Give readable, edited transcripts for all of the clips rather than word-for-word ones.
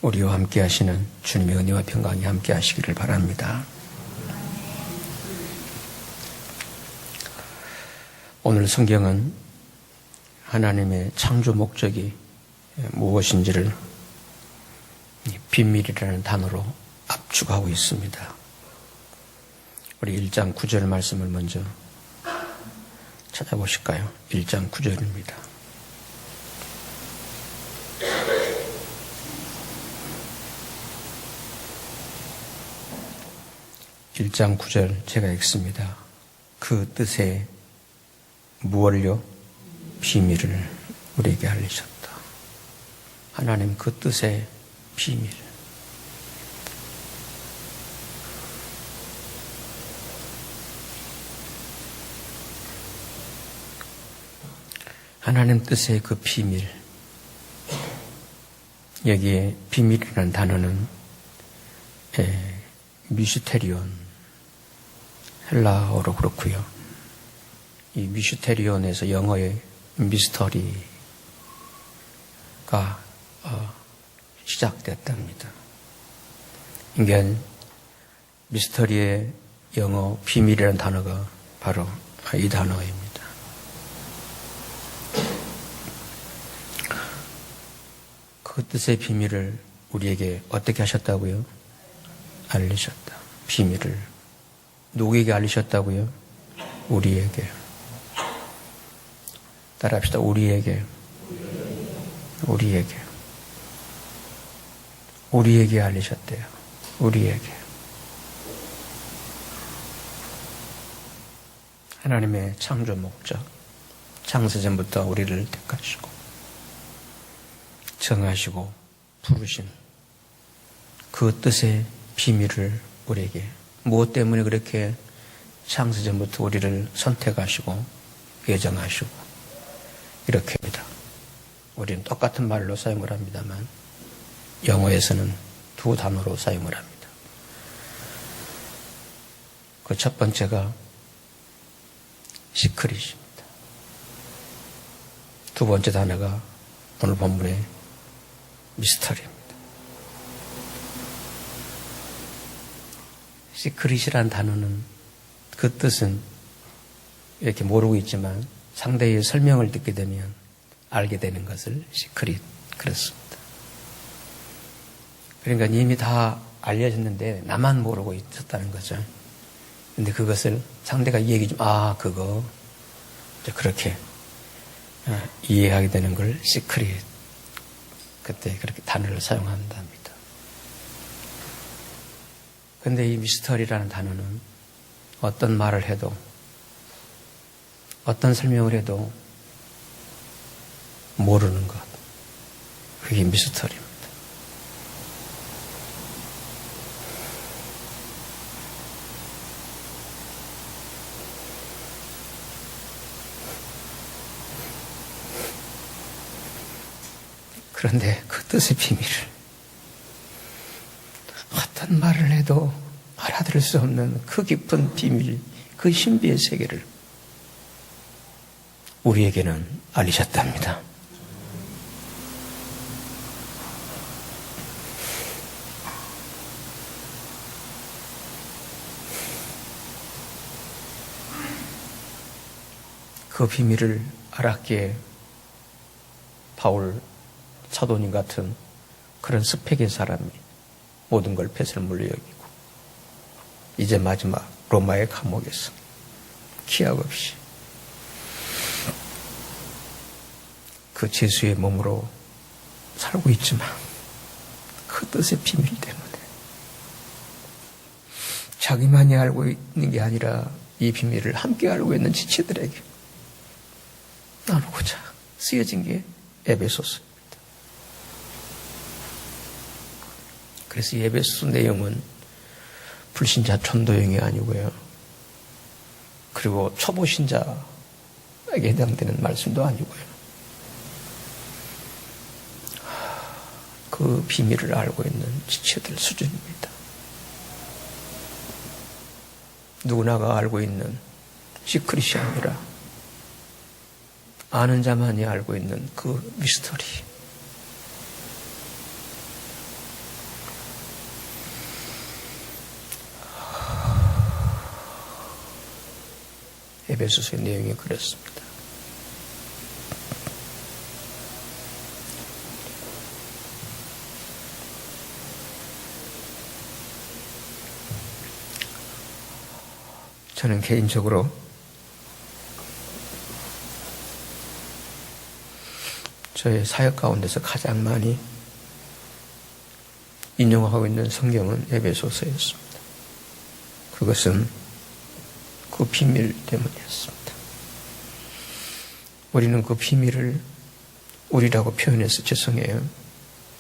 우리와 함께 하시는 주님의 은혜와 평강이 함께 하시기를 바랍니다. 오늘 성경은 하나님의 창조 목적이 무엇인지를 비밀이라는 단어로 압축하고 있습니다. 우리 1장 9절 말씀을 먼저 찾아보실까요? 1장 9절입니다. 1장 9절 제가 읽습니다. 그 뜻에 무엇을요? 비밀을 우리에게 알리셨다. 하나님 그 뜻의 비밀. 하나님 뜻의 그 비밀. 여기에 비밀이라는 단어는 미스테리온, 헬라어로 그렇고요. 이 미스테리온에서 영어의 미스터리가 시작됐답니다. 이게 미스터리의 영어 비밀이라는 단어가 바로 이 단어입니다. 그 뜻의 비밀을 우리에게 어떻게 하셨다고요? 알리셨다. 비밀을 누구에게 알리셨다고요? 우리에게. 따라합시다. 우리에게 알리셨대요. 우리에게. 하나님의 창조 목적, 창세전부터 우리를 택하시고 정하시고 부르신 그 뜻의 비밀을 우리에게, 무엇 때문에 그렇게 창세전부터 우리를 선택하시고 예정하시고 이렇게 합니다. 우리는 똑같은 말로 사용을 합니다만 영어에서는 두 단어로 사용을 합니다. 그 첫 번째가 시크릿입니다. 두 번째 단어가 오늘 본문의 미스터리입니다. 시크릿이라는 단어는 그 뜻은 이렇게 모르고 있지만 상대의 설명을 듣게 되면 알게 되는 것을 시크릿 그렇습니다. 그러니까 이미 다 알려졌는데 나만 모르고 있었다는 거죠. 근데 그것을 상대가 얘기 좀 그거 이제 그렇게 이해하게 되는 걸 시크릿, 그때 그렇게 단어를 사용한답니다. 근데 이 미스터리라는 단어는 어떤 말을 해도, 어떤 설명을 해도 모르는 것. 그게 미스터리입니다. 그런데 그 뜻의 비밀을 어떤 말을 해도 알아들을 수 없는 그 깊은 비밀, 그 신비의 세계를 우리에게는 알리셨답니다. 그 비밀을 알았기에 바울 사도님 같은 그런 스펙의 사람이 모든 걸 배설물로 여기고 이제 마지막 로마의 감옥에서 기약 없이 그 죄수의 몸으로 살고 있지만 그 뜻의 비밀 때문에 자기만이 알고 있는 게 아니라 이 비밀을 함께 알고 있는 지체들에게 나누고자 쓰여진 게 에베소서입니다. 그래서 이 에베소서 내용은 불신자 전도용이 아니고요. 그리고 초보신자에게 해당되는 말씀도 아니고요. 그 비밀을 알고 있는 지체들 수준입니다. 누구나가 알고 있는 시크릿이 아니라 아는 자만이 알고 있는 그 미스터리. 에베소서의 내용이 그렇습니다. 저는 개인적으로 저의 사역 가운데서 가장 많이 인용하고 있는 성경은 에베소서였습니다. 그것은 그 비밀 때문이었습니다. 우리는 그 비밀을 우리라고 표현해서 죄송해요.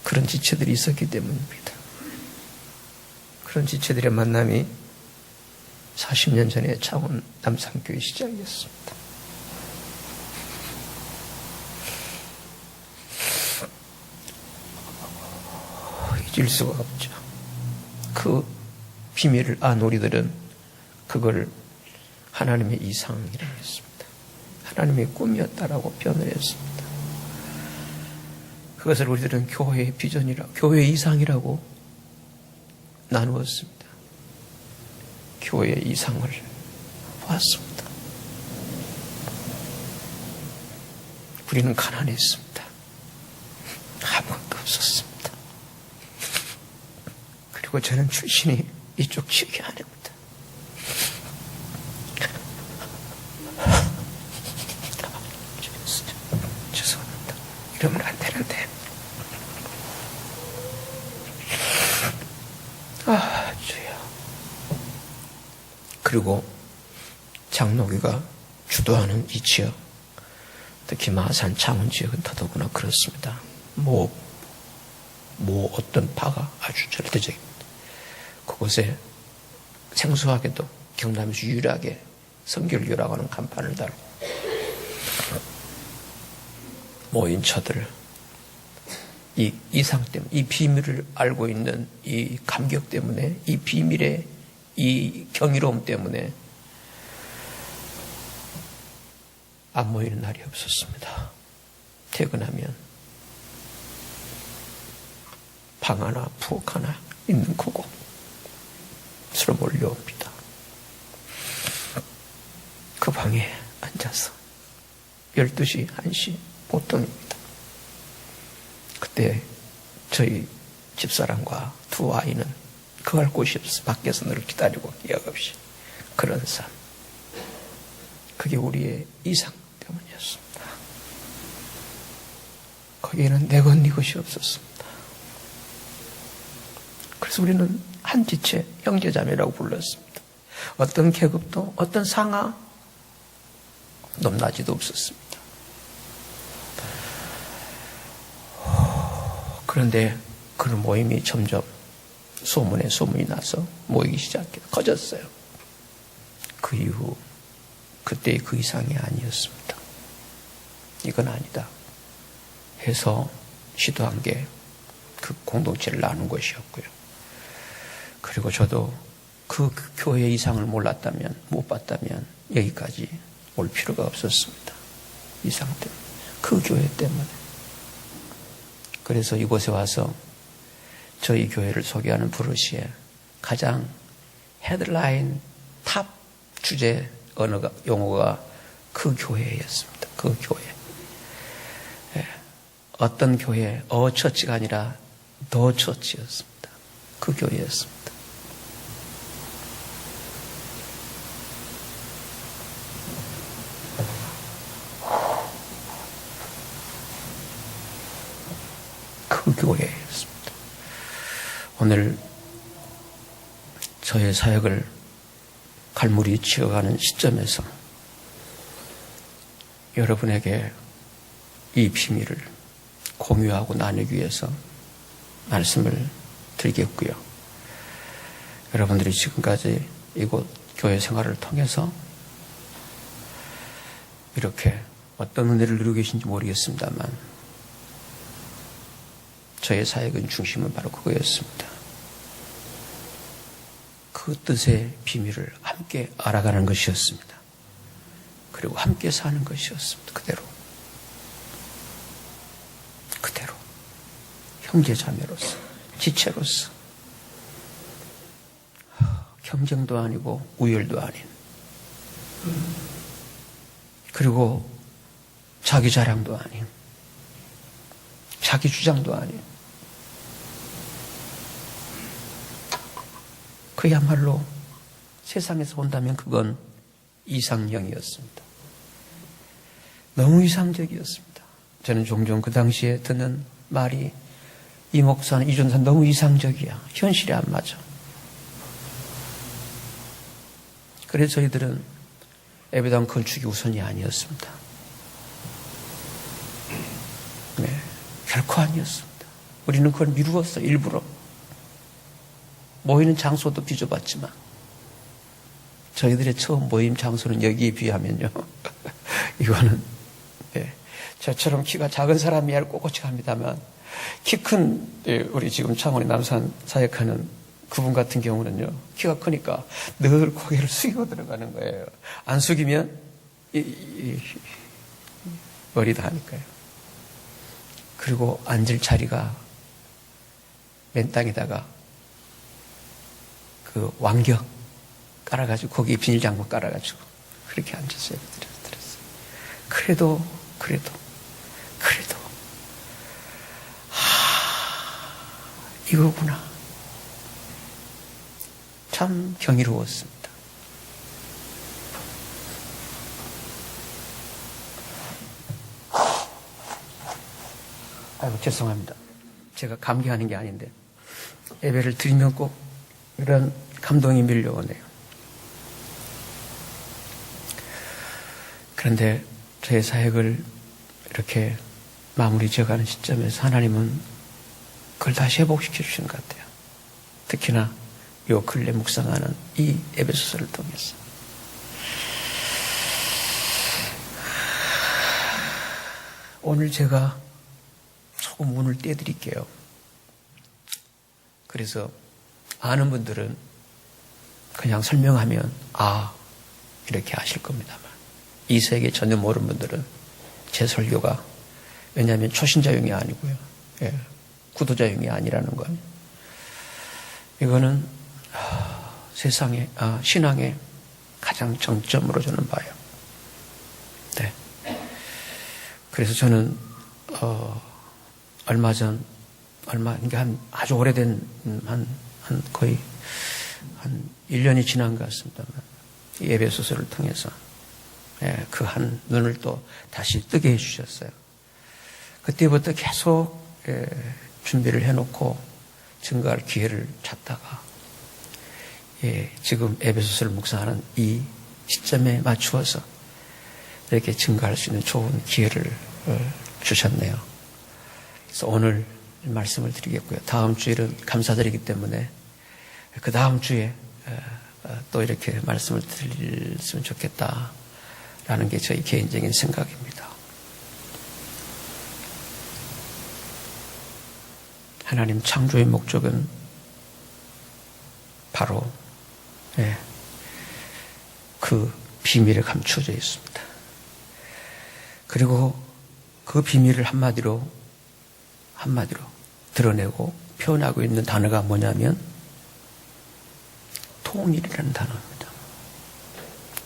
그런 지체들이 있었기 때문입니다. 그런 지체들의 만남이 40년 전에 창원 남산교회 시작이었습니다. 잊을 수가 없죠. 그 비밀을 안 우리들은 그걸 하나님의 이상이라고 했습니다. 하나님의 꿈이었다라고 표현을 했습니다. 그것을 우리들은 교회의 비전이라고, 교회의 이상이라고 나누었습니다. 교회의 이상을 보았습니다. 우리는 가난했습니다. 아무것도 없었습니다. 그리고 저는 출신이 이쪽 지역이 아닙니다. 죄송합니다. 이러면 안 되는데. 주여. 그리고 장로교가 주도하는 이 지역, 특히 마산 창원 지역은 더더구나 그렇습니다. 어떤 파가 아주 절대적입니다. 그곳에 생소하게도 경남에서 유일하게 성결교라고 하는 간판을 달고 모인 저들, 이 이상 때문에, 이 비밀을 알고 있는 이 감격 때문에, 이 비밀의 이 경이로움 때문에 안 모이는 날이 없었습니다. 퇴근하면 방 하나, 부엌 하나 있는 그곳 으로 몰려옵니다. 그 방에 앉아서 12시, 1시 보통입니다. 그때 저희 집사람과 두 아이는 그갈 곳이 없어 밖에서 늘 기다리고 기약 없이 그런 삶. 그게 우리의 이상 때문이었습니다. 거기에는 내 것, 네 것이 없었습니다. 그래서 우리는 한 지체, 형제자매라고 불렀습니다. 어떤 계급도, 어떤 상하, 높낮이도 없었습니다. 그런데 그 모임이 점점 소문에 소문이 나서 모이기 시작해 커졌어요. 그 이후 그때의 그 이상이 아니었습니다. 이건 아니다 해서 시도한 게 그 공동체를 나눈 것이었고요. 그리고 저도 그 교회 이상을 몰랐다면, 못 봤다면 여기까지 올 필요가 없었습니다. 이상 때문에, 그 교회 때문에. 그래서 이곳에 와서 저희 교회를 소개하는 브로시에 가장 헤드라인 탑 주제 용어가 그 교회였습니다. 그 교회. 어떤 교회, 처치가 아니라 더 처치였습니다. 그 교회였습니다. 그 교회였습니다. 오늘 저의 사역을 갈무리 치어가는 시점에서 여러분에게 이 비밀을 공유하고 나누기 위해서 말씀을 드리겠고요. 여러분들이 지금까지 이곳 교회 생활을 통해서 이렇게 어떤 은혜를 누리고 계신지 모르겠습니다만 저의 사역은 중심은 바로 그거였습니다. 그 뜻의 비밀을 함께 알아가는 것이었습니다. 그리고 함께 사는 것이었습니다. 그대로 형제자매로서, 지체로서 경쟁도 아니고 우열도 아닌 그리고 자기 자랑도 아닌, 자기 주장도 아닌, 그야말로 세상에서 본다면 그건 이상형이었습니다. 너무 이상적이었습니다. 저는 종종 그 당시에 듣는 말이 이 목사는, 이 전사는 너무 이상적이야. 현실에 안 맞아. 그래서 저희들은 예배당 건축이 우선이 아니었습니다. 네, 결코 아니었습니다. 우리는 그걸 미루었어요. 일부러. 모이는 장소도 뒤져봤지만 저희들의 처음 모임 장소는 여기에 비하면요. 이거는 저처럼 키가 작은 사람이야 꼿꼿이 합니다만 키 큰 우리 지금 창원의 남산 사역하는 그분 같은 경우는요. 키가 크니까 늘 고개를 숙이고 들어가는 거예요. 안 숙이면 머리다 하니까요. 그리고 앉을 자리가 맨 땅에다가 그 왕겨 깔아가지고 거기에 비닐장구 깔아가지고 그렇게 앉아서 예배 드렸어요. 그래도 이거구나. 참 경이로웠습니다. 아이고 죄송합니다. 제가 감기하는 게 아닌데 예배를 드리면 꼭 이런 감동이 밀려오네요. 그런데 제 사역을 이렇게 마무리 지어가는 시점에서 하나님은 그걸 다시 회복시켜 주시는 것 같아요. 특히나 요 근래 묵상하는 이 에베소서를 통해서. 오늘 제가 조금 운을 떼드릴게요. 그래서 아는 분들은 그냥 설명하면 이렇게 아실 겁니다만 이 세계 전혀 모르는 분들은 제 설교가 왜냐하면 초신자용이 아니고요. 구도자용이 아니라는 거. 이거는 세상의 신앙의 가장 정점으로 저는 봐요. 네. 그래서 저는 그러니까 아주 오래된 거의 한 1년이 지난 것 같습니다만 이 에베소서를 통해서 그 한 눈을 또 다시 뜨게 해주셨어요. 그때부터 계속 준비를 해놓고 증거할 기회를 찾다가 지금 에베소서를 묵상하는 이 시점에 맞추어서 이렇게 증거할 수 있는 좋은 기회를 주셨네요. 그래서 오늘 말씀을 드리겠고요. 다음 주일은 감사드리기 때문에 그 다음 주에 또 이렇게 말씀을 드렸으면 좋겠다라는 게 저희 개인적인 생각입니다. 하나님 창조의 목적은 바로 그 비밀에 감춰져 있습니다. 그리고 그 비밀을 한마디로 드러내고 표현하고 있는 단어가 뭐냐면 통일이라는 단어입니다.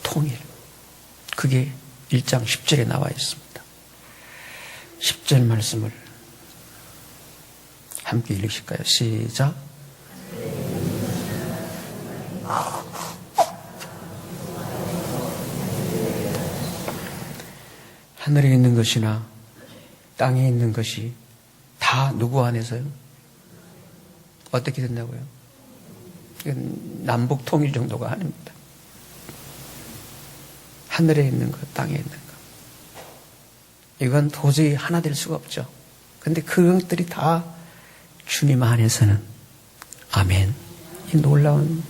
통일. 그게 1장 10절에 나와 있습니다. 10절 말씀을 함께 읽으실까요? 시작. 하늘에 있는 것이나 땅에 있는 것이 다 누구 안에서요? 어떻게 된다고요? 이건 남북 통일 정도가 아닙니다. 하늘에 있는 것, 땅에 있는 것. 이건 도저히 하나 될 수가 없죠. 그런데 그것들이 다 주님 안에서는 아멘. 이 놀라운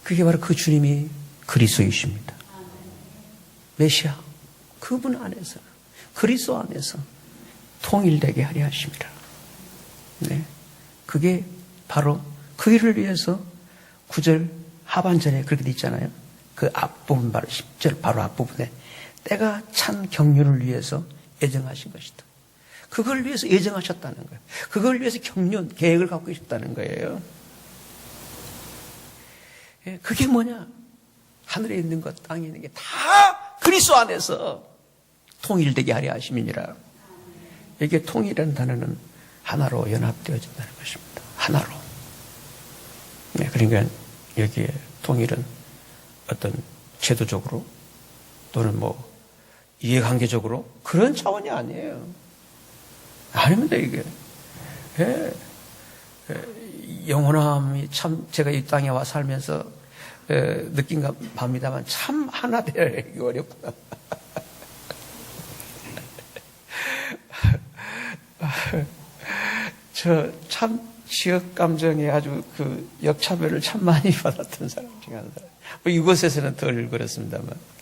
그게 바로 그 주님이 그리스도이십니다. 메시아 그분 안에서 그리스도 안에서 통일되게 하려 하십니다. 네, 그게 바로 그 일을 위해서 9절 하반절에 그렇게 돼 있잖아요. 그 앞부분 바로 10절 바로 앞부분에 때가 찬 경륜을 위해서 예정하신 것이다. 그걸 위해서 예정하셨다는 거예요. 그걸 위해서 경륜, 계획을 갖고 계셨다는 거예요. 그게 뭐냐? 하늘에 있는 것, 땅에 있는 게 다 그리스도 안에서 통일되게 하려 하심이니라. 이게 통일이라는 단어는 하나로 연합되어진다는 것입니다. 하나로. 네, 그러니까 여기에 통일은 어떤 제도적으로 또는 뭐 이해관계적으로 그런 차원이 아니에요. 아닙니다, 이게. 영원함이 참 제가 이 땅에 와 살면서 느낀 겁니다만 참 하나 되기 어렵구나. 저 참 지역 감정에 아주 그 역차별을 참 많이 받았던 사람 중에 한 사람. 뭐 이곳에서는 덜 그렇습니다만.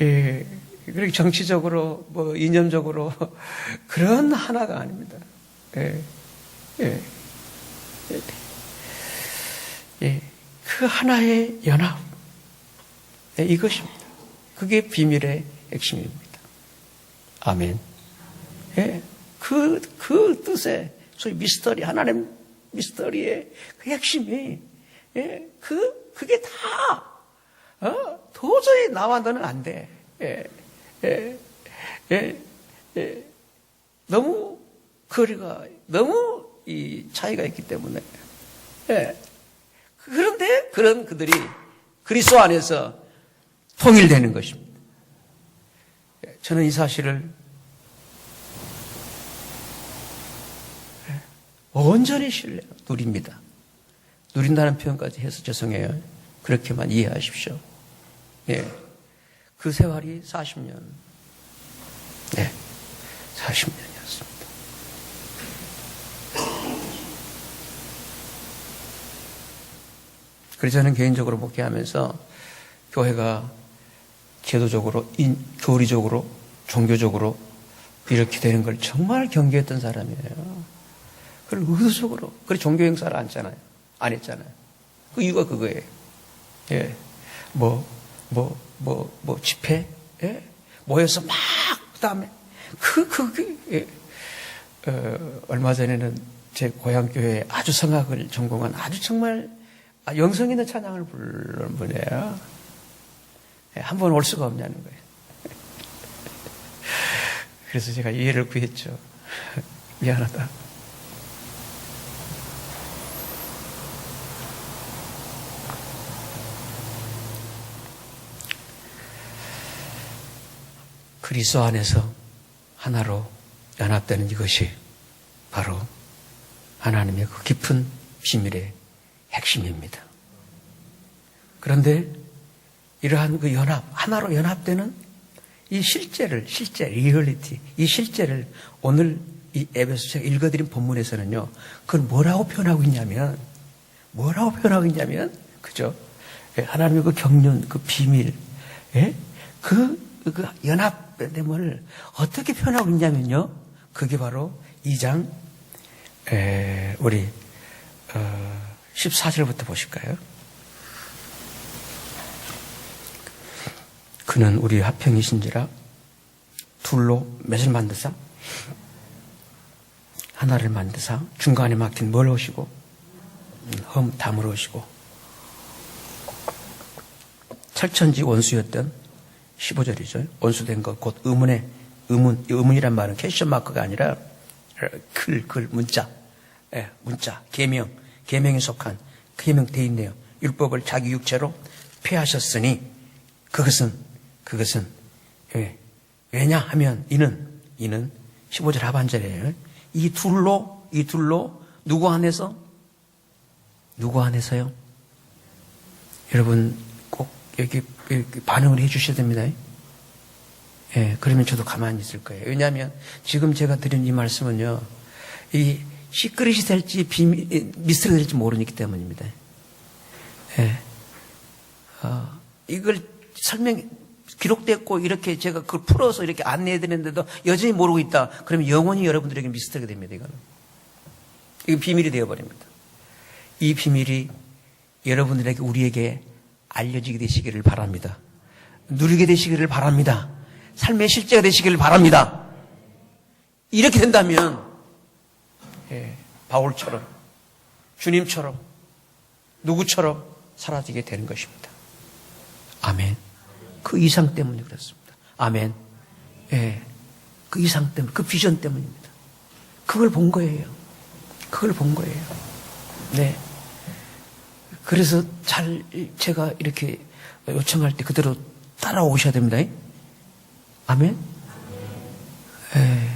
예, 그렇게 정치적으로, 뭐, 이념적으로, 그런 하나가 아닙니다. 예, 예, 예. 예. 그 하나의 연합. 예, 이것입니다. 그게 비밀의 핵심입니다. 아멘. 예, 그 뜻에, 소위 미스터리, 하나님 미스터리의 그 핵심이, 예, 그게 다, 도저히 나와 너는 안 돼. 너무 거리가, 너무 이 차이가 있기 때문에. 그런데 그런 그들이 그리스도 안에서 통일되는 것입니다. 저는 이 사실을 온전히 누립니다. 누린다는 표현까지 해서 죄송해요. 그렇게만 이해하십시오. 예. 그 세월이 40년. 네. 40년이었습니다. 그래서 저는 개인적으로 목회하면서 교회가 제도적으로, 교리적으로, 종교적으로 이렇게 되는 걸 정말 경계했던 사람이에요. 그걸 의도적으로. 그래 종교 행사를 안 했잖아요. 그 이유가 그거예요. 예. 집회? 예? 모여서 막, 그 다음에, 예. 얼마 전에는 제 고향교회에 아주 성악을 전공한 아주 정말 영성 있는 찬양을 부르는 분이에요. 예, 한 번 올 수가 없냐는 거예요. 그래서 제가 이해를 구했죠. 미안하다. 그리스도 안에서 하나로 연합되는 이것이 바로 하나님의 그 깊은 비밀의 핵심입니다. 그런데 이러한 그 연합, 하나로 연합되는 이 실제 리얼리티, 이 실제를 오늘 이 에베소 제가 읽어드린 본문에서는요, 그걸 뭐라고 표현하고 있냐면, 그죠? 하나님의 그 경륜, 그 비밀, 그 연합됨을 어떻게 표현하고 있냐면요, 그게 바로 2장, 우리, 14절부터 보실까요? 그는 우리 화평이신지라 둘로 맷을 만드사 하나를 만드사 중간에 막힌 뭘 오시고 담을 오시고 철천지 원수였던 15절이죠. 원수된 것 곧 의문이란 말은 퀘스천 마크가 아니라 문자, 계명에 속한 계명되어 있네요. 율법을 자기 육체로 폐하셨으니 그것은 왜냐하면 이는 15절 하반절이에요. 이 둘로 누구 안에서요? 여러분 꼭 여기 반응을 해 주셔야 됩니다. 그러면 저도 가만히 있을 거예요. 왜냐하면 지금 제가 드린 이 말씀은요, 이 시크릿이 될지 미스터리가 될지 모르기 때문입니다. 이걸 기록됐고 이렇게 제가 그걸 풀어서 이렇게 안내해 드렸는데도 여전히 모르고 있다. 그러면 영원히 여러분들에게 미스터리가 됩니다. 이건 비밀이 되어버립니다. 이 비밀이 여러분들에게 우리에게 알려지게 되시기를 바랍니다. 누리게 되시기를 바랍니다. 삶의 실제가 되시기를 바랍니다. 이렇게 된다면 바울처럼, 주님처럼, 누구처럼, 사라지게 되는 것입니다. 아멘. 그 이상 때문에 그렇습니다. 아멘. 예. 그 이상 때문에, 그 비전 때문입니다. 그걸 본 거예요. 그걸 본 거예요. 네. 그래서 제가 이렇게 요청할 때 그대로 따라오셔야 됩니다. 아멘. 예.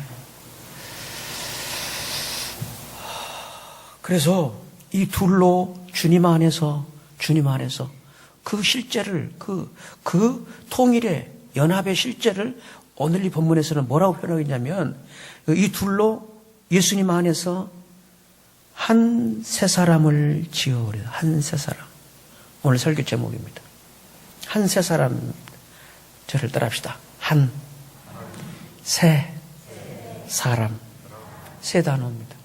그래서 이 둘로 주님 안에서 그 실제를, 그 통일의 연합의 실제를 오늘 이 본문에서는 뭐라고 표현하고 있냐면, 이 둘로 예수님 안에서 한 새 사람을 지어오리다. 한 새 사람. 오늘 설교 제목입니다. 한 새 사람입니다. 저를 따라합시다. 한 새 사람. 새 단어입니다.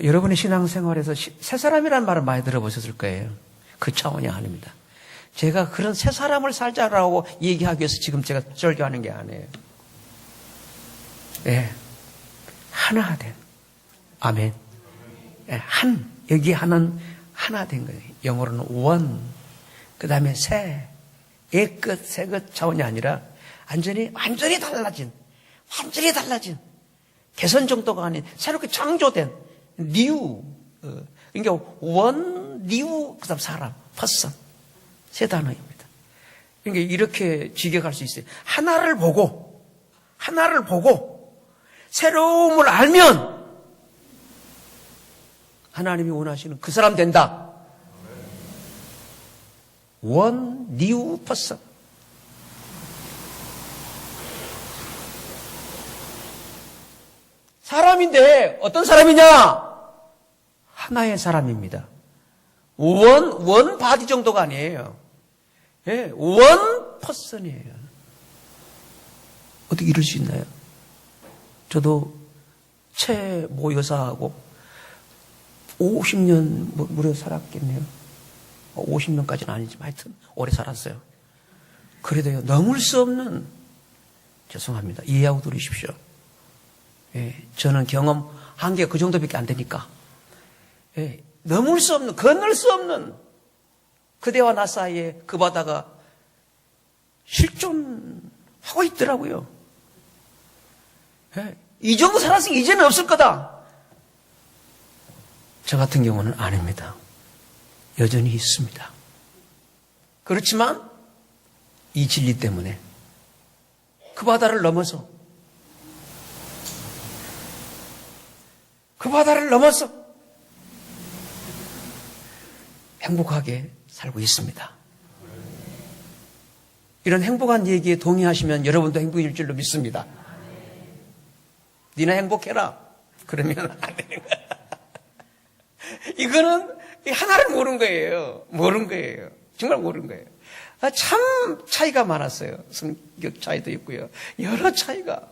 여러분의 신앙생활에서 새 사람이라는 말을 많이 들어보셨을 거예요. 그 차원이 아닙니다. 제가 그런 새 사람을 살자라고 얘기하기 위해서 지금 제가 설교하는 게 아니에요. 예. 하나 된. 아멘. 예. 여기 하나 된 거예요. 영어로는 one. 그 다음에 새. 옛것, 새것 차원이 아니라 완전히 달라진. 개선 정도가 아닌 새롭게 창조된 new. 그러니까 one, new, 그 다음 사람, person. 세 단어입니다. 그러니까 이렇게 직역할 수 있어요. 하나를 보고 새로움을 알면 하나님이 원하시는 그 사람 된다. one new person. 사람인데 어떤 사람이냐? 하나의 사람입니다. 원 바디 정도가 아니에요. 예, 원 퍼슨이에요. 어떻게 이럴 수 있나요? 저도 최 모 여사하고 50년 무려 살았겠네요. 50년까지는 아니지만 하여튼 오래 살았어요. 그래도요, 넘을 수 없는, 죄송합니다. 이해하고 들으십시오. 예, 저는 경험 한계가 그 정도밖에 안 되니까. 예, 넘을 수 없는, 건널 수 없는 그대와 나 사이에 그 바다가 실존하고 있더라고요. 예, 이 정도 살았으니 이제는 없을 거다. 저 같은 경우는 아닙니다. 여전히 있습니다. 그렇지만 이 진리 때문에 그 바다를 넘어서 행복하게 살고 있습니다. 이런 행복한 얘기에 동의하시면 여러분도 행복일 줄로 믿습니다. 니나 행복해라. 그러면 안 되는 거야. 이거는 하나를 모르는 거예요. 정말 모르는 거예요. 참 차이가 많았어요. 성격 차이도 있고요. 여러 차이가.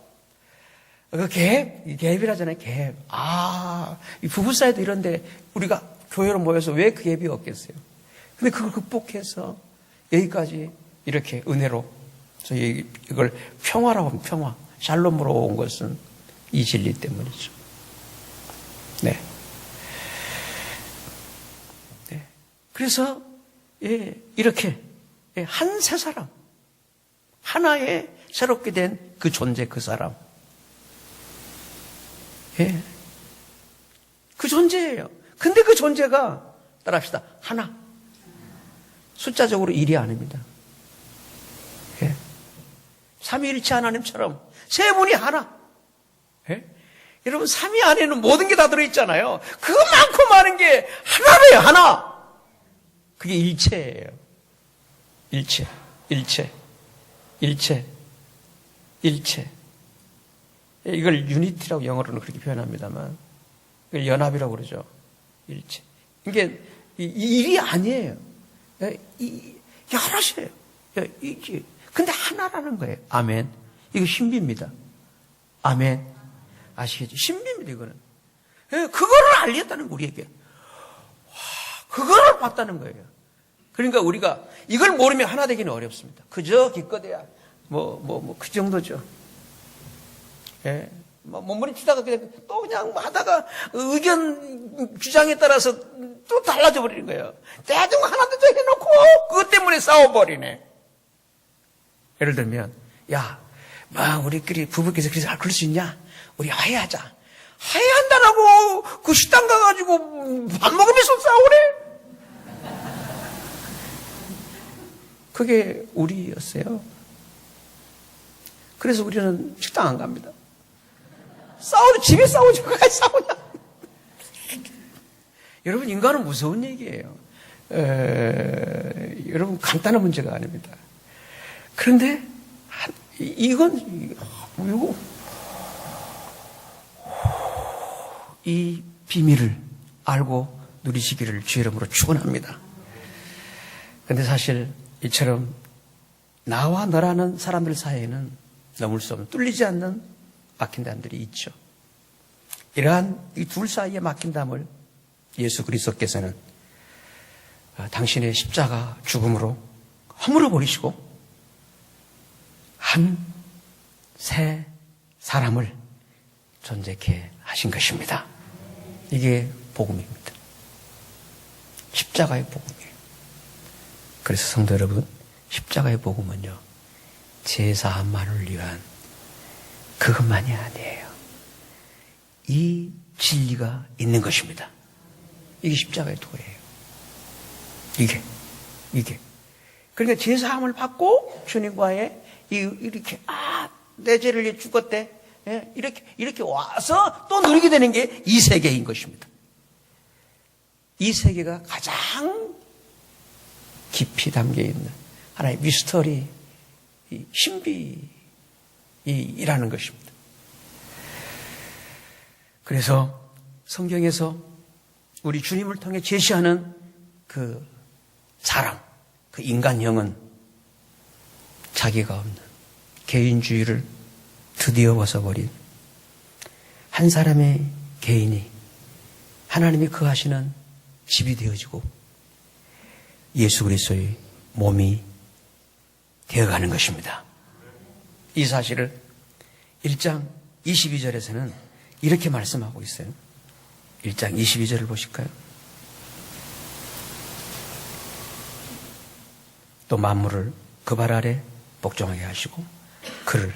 그 갭이라잖아요, 갭. 이 부부 사이도 이런데 우리가 교회로 모여서 왜 그 갭이 없겠어요? 근데 그걸 극복해서 여기까지 이렇게 은혜로 이걸 평화라고 하면 평화, 샬롬으로 온 것은 이 진리 때문이죠. 네. 그래서 이렇게 한 새 사람, 하나의 새롭게 된 그 존재, 그 사람. 그 존재예요. 근데 그 존재가 따라합시다. 하나. 숫자적으로 1이 아닙니다. 삼위일체 하나님처럼 세 분이 하나. 여러분, 삼위 안에는 모든 게 다 들어있잖아요. 그 많고 많은 게 하나래요, 하나. 그게 일체예요. 일체. 이걸 유니티라고 영어로는 그렇게 표현합니다만, 이걸 연합이라고 그러죠. 일체. 이게 일이 아니에요. 여럿이에요. 근데 하나라는 거예요. 아멘. 이거 신비입니다. 아멘. 아시겠죠? 신비입니다, 이거는. 그거를 알렸다는 거, 우리에게. 그거를 봤다는 거예요. 그러니까 우리가 이걸 모르면 하나 되기는 어렵습니다. 그저 기껏해야 그 정도죠. 몸부림치다가 또 그냥 하다가 의견 주장에 따라서 또 달라져 버리는 거예요. 대중 하나도 더 해놓고 그것 때문에 싸워버리네. 예를 들면, 야, 우리끼리 부부께서 그럴 수 있냐? 우리 화해하자. 화해한다라고 그 식당 가가지고 밥 먹으면서 싸우래? 그게 우리였어요. 그래서 우리는 식당 안 갑니다. 집에 싸우지 왜 싸우냐? 여러분, 인간은 무서운 얘기예요. 여러분, 간단한 문제가 아닙니다. 그런데 이 비밀을 알고 누리시기를 주의 이름으로 축원합니다. 그런데 사실 이처럼 나와 너라는 사람들 사이에는 넘을 수 없는, 뚫리지 않는 막힌 담들이 있죠. 이러한 이 둘 사이에 막힌 담을 예수 그리스도께서는 당신의 십자가 죽음으로 허물어 버리시고 새 사람을 존재케 하신 것입니다. 이게 복음입니다. 십자가의 복음이에요. 그래서 성도 여러분, 십자가의 복음은요, 제사함만을 위한 그것만이 아니에요. 이 진리가 있는 것입니다. 이게 십자가의 도예요. 이게. 그러니까 제사함을 받고 주님과의 이렇게 내 죄를 위해 죽었대. 이렇게 와서 또 누리게 되는 게 이 세계인 것입니다. 이 세계가 가장 깊이 담겨 있는 하나의 미스터리, 신비이라는 것입니다. 그래서 성경에서 우리 주님을 통해 제시하는 그 사람, 그 인간형은 자기가 없는 개인주의를 드디어 벗어버린 한 사람의 개인이 하나님이 거하시는 집이 되어지고 예수 그리스도의 몸이 되어가는 것입니다. 이 사실을 1장 22절에서는 이렇게 말씀하고 있어요. 1장 22절을 보실까요? 또 만물을 그 발 아래 복종하게 하시고 그를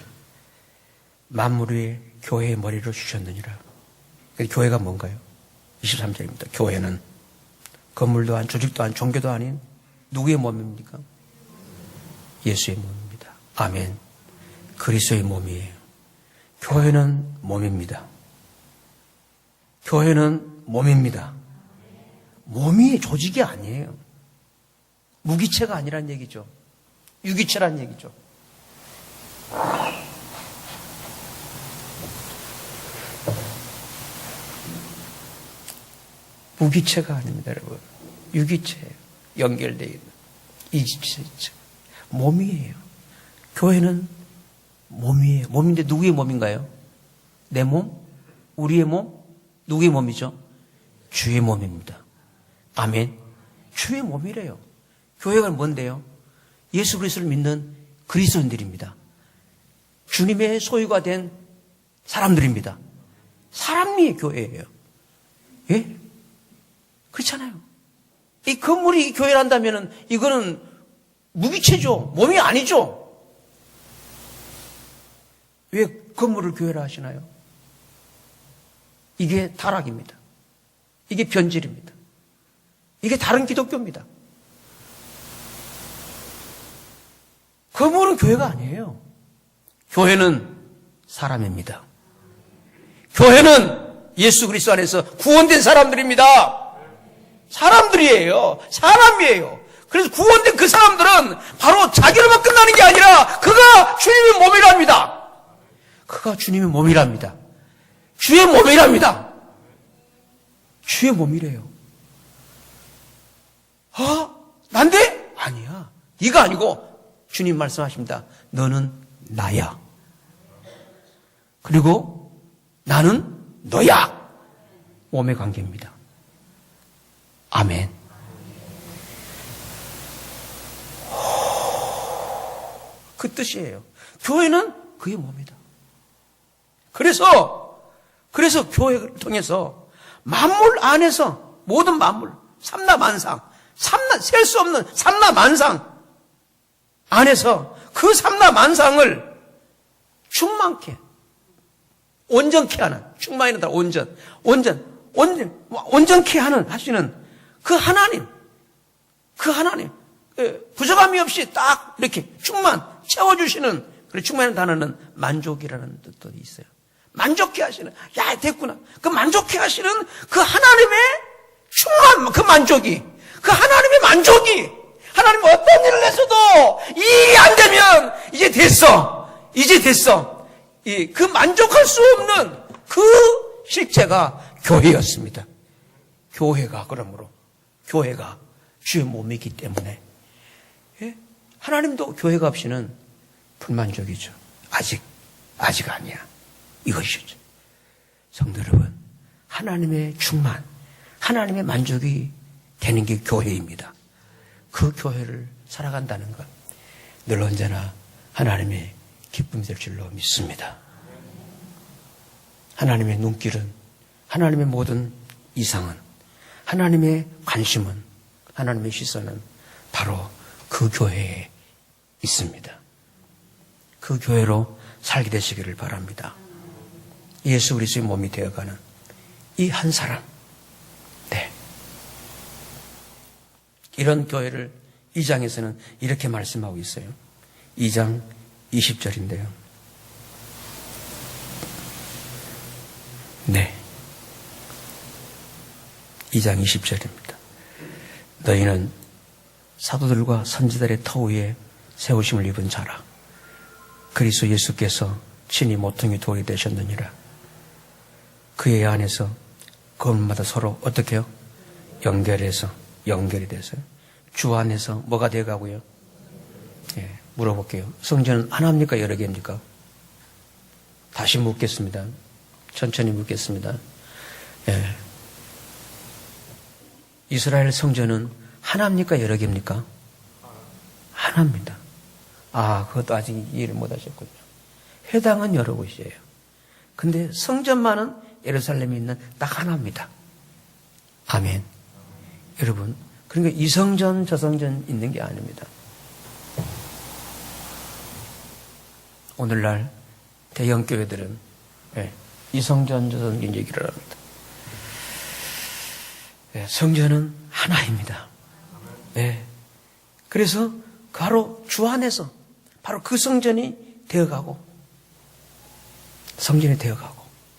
만물 위에 교회의 머리로 주셨느니라. 교회가 뭔가요? 23절입니다. 교회는 건물도 아닌, 조직도 아닌, 종교도 아닌 누구의 몸입니까? 예수의 몸입니다. 아멘. 그리스도의 몸이에요. 교회는 몸입니다. 교회는 몸입니다. 몸이 조직이 아니에요. 무기체가 아니란 얘기죠. 유기체란 얘기죠. 무기체가 아닙니다, 여러분. 유기체예요. 연결되어 있는 이지체. 몸이에요. 교회는 몸이에요. 몸인데 누구의 몸인가요? 내 몸? 우리의 몸? 누구의 몸이죠? 주의 몸입니다. 아멘. 주의 몸이래요. 교회가 뭔데요? 예수 그리스도를 믿는 그리스도인들입니다. 주님의 소유가 된 사람들입니다. 사람이 교회예요. 예? 그렇잖아요. 이 건물이 교회란다면 이거는 무기체죠. 몸이 아니죠. 왜 건물을 교회라 하시나요? 이게 타락입니다. 이게 변질입니다. 이게 다른 기독교입니다. 건물은 교회가 아니에요. 교회는 사람입니다. 교회는 예수 그리스도 안에서 구원된 사람들입니다. 사람들이에요. 사람이에요. 그래서 구원된 그 사람들은 바로 자기로만 끝나는 게 아니라 그가 주님의 몸이랍니다. 그가 주님의 몸이랍니다. 주의 몸이랍니다. 주의 몸이래요. 난데? 아니야. 네가 아니고 주님 말씀하십니다. 너는 나야. 그리고 나는 너야. 몸의 관계입니다. 아멘. 그 뜻이에요. 교회는 그의 몸이다. 그래서 교회를 통해서 만물 안에서 모든 만물, 삼라만상, 셀 수 없는 삼라만상 안에서 그 삼라만상을 충만케, 온전케 하는, 충만이다 온전케 하시는 그 하나님, 부족함이 없이 딱 이렇게 채워주시는, 그리고 충만한 단어는 만족이라는 뜻도 있어요. 만족해 하시는, 야, 됐구나. 그 만족해 하시는 그 하나님의 충만, 그 만족이, 하나님 어떤 일을 했어도 이 일이 안 되면 이제 됐어. 그 만족할 수 없는 그 실체가 교회였습니다. 그러므로 교회가 주의 몸이기 때문에, 예? 하나님도 교회가 없이는 불만족이죠. 아직 아니야. 이것이죠. 성도 여러분, 하나님의 충만, 하나님의 만족이 되는 게 교회입니다. 그 교회를 살아간다는 것, 늘 언제나 하나님의 기쁨이 될 줄로 믿습니다. 하나님의 눈길은, 하나님의 모든 이상은, 하나님의 관심은, 하나님의 시선은 바로 그 교회에 있습니다. 그 교회로 살게 되시기를 바랍니다. 예수 그리스도의 몸이 되어가는 이 한 사람, 네. 이런 교회를 2장에서는 이렇게 말씀하고 있어요. 2장 20절인데요. 네. 2장 20절입니다. 너희는 사도들과 선지자들의 터 위에 세우심을 입은 자라. 그리스도 예수께서 친히 모퉁이 돌이 되셨느니라. 그의 안에서 건물마다 서로 어떻게 해요? 연결이 돼서 주 안에서 뭐가 되어가고요? 예, 물어볼게요. 성전은 하나입니까? 여러 개입니까? 다시 묻겠습니다. 천천히 묻겠습니다. 예. 이스라엘 성전은 하나입니까? 여러 개입니까? 하나입니다. 그것도 아직 이해를 못 하셨군요. 회당은 여러 곳이에요. 근데 성전만은 예루살렘에 있는 딱 하나입니다. 아멘. 여러분, 그러니까 이 성전 저 성전 있는 게 아닙니다. 오늘날 대형 교회들은 이 성전 저 성전 얘기를 합니다. 성전은 하나입니다. 그래서 바로 주 안에서 바로 그 성전이 되어가고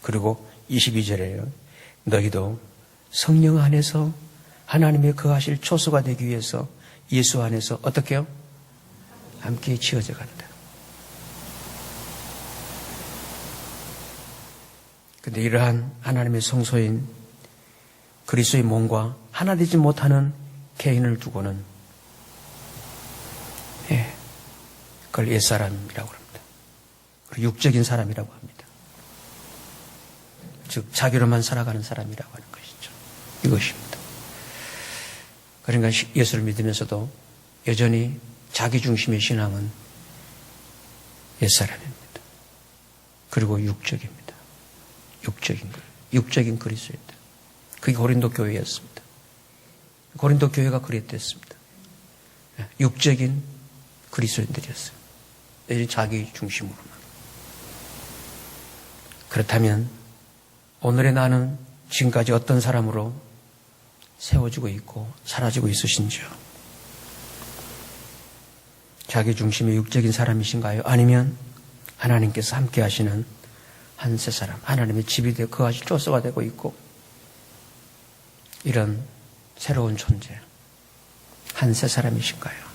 그리고 22절에요. 너희도 성령 안에서 하나님의 거하실 초소가 되기 위해서 예수 안에서 어떻게 해요? 함께 지어져 간다. 근데 이러한 하나님의 성소인 그리스도의 몸과 하나 되지 못하는 개인을 두고는 그걸 옛사람이라고 합니다. 그리고 육적인 사람이라고 합니다. 즉 자기로만 살아가는 사람이라고 하는 것이죠. 이것입니다. 그러니까 예수를 믿으면서도 여전히 자기중심의 신앙은 옛사람입니다. 그리고 육적입니다. 육적인 그리스도입니다. 그게 고린도 교회였습니다. 고린도 교회가 그랬댔습니다. 육적인 그리스도인들이었어요. 여전히 자기 중심으로만. 그렇다면 오늘의 나는 지금까지 어떤 사람으로 세워지고 있고 사라지고 있으신지요? 자기 중심의 육적인 사람이신가요? 아니면 하나님께서 함께 하시는 한 세 사람, 하나님의 집이 되어 거하실 초소가 되고 있고 이런 새로운 존재, 한 세 사람이신가요?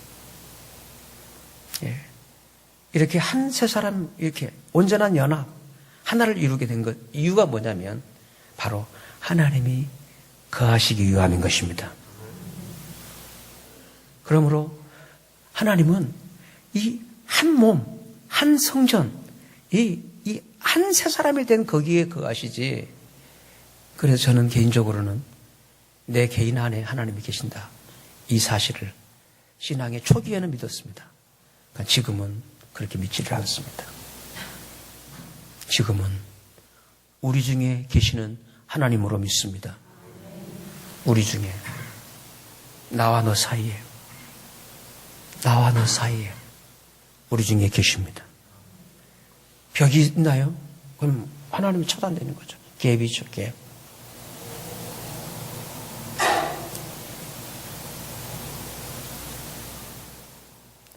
이렇게 한 세 사람, 이렇게 온전한 연합, 하나를 이루게 된 것, 이유가 뭐냐면 바로 하나님이 거하시기 위함인 것입니다. 그러므로 하나님은 이 한 몸, 한 성전, 이 한 세 사람이 된 거기에 거하시지. 그래서 저는 개인적으로는 내 개인 안에 하나님이 계신다. 이 사실을 신앙의 초기에는 믿었습니다. 그러니까 지금은 그렇게 믿지를 않습니다. 지금은 우리 중에 계시는 하나님으로 믿습니다. 우리 중에 나와 너 사이에, 나와 너 사이에 우리 중에 계십니다. 벽이 있나요? 그럼 하나님이 차단되는 거죠. 갭이죠, 갭.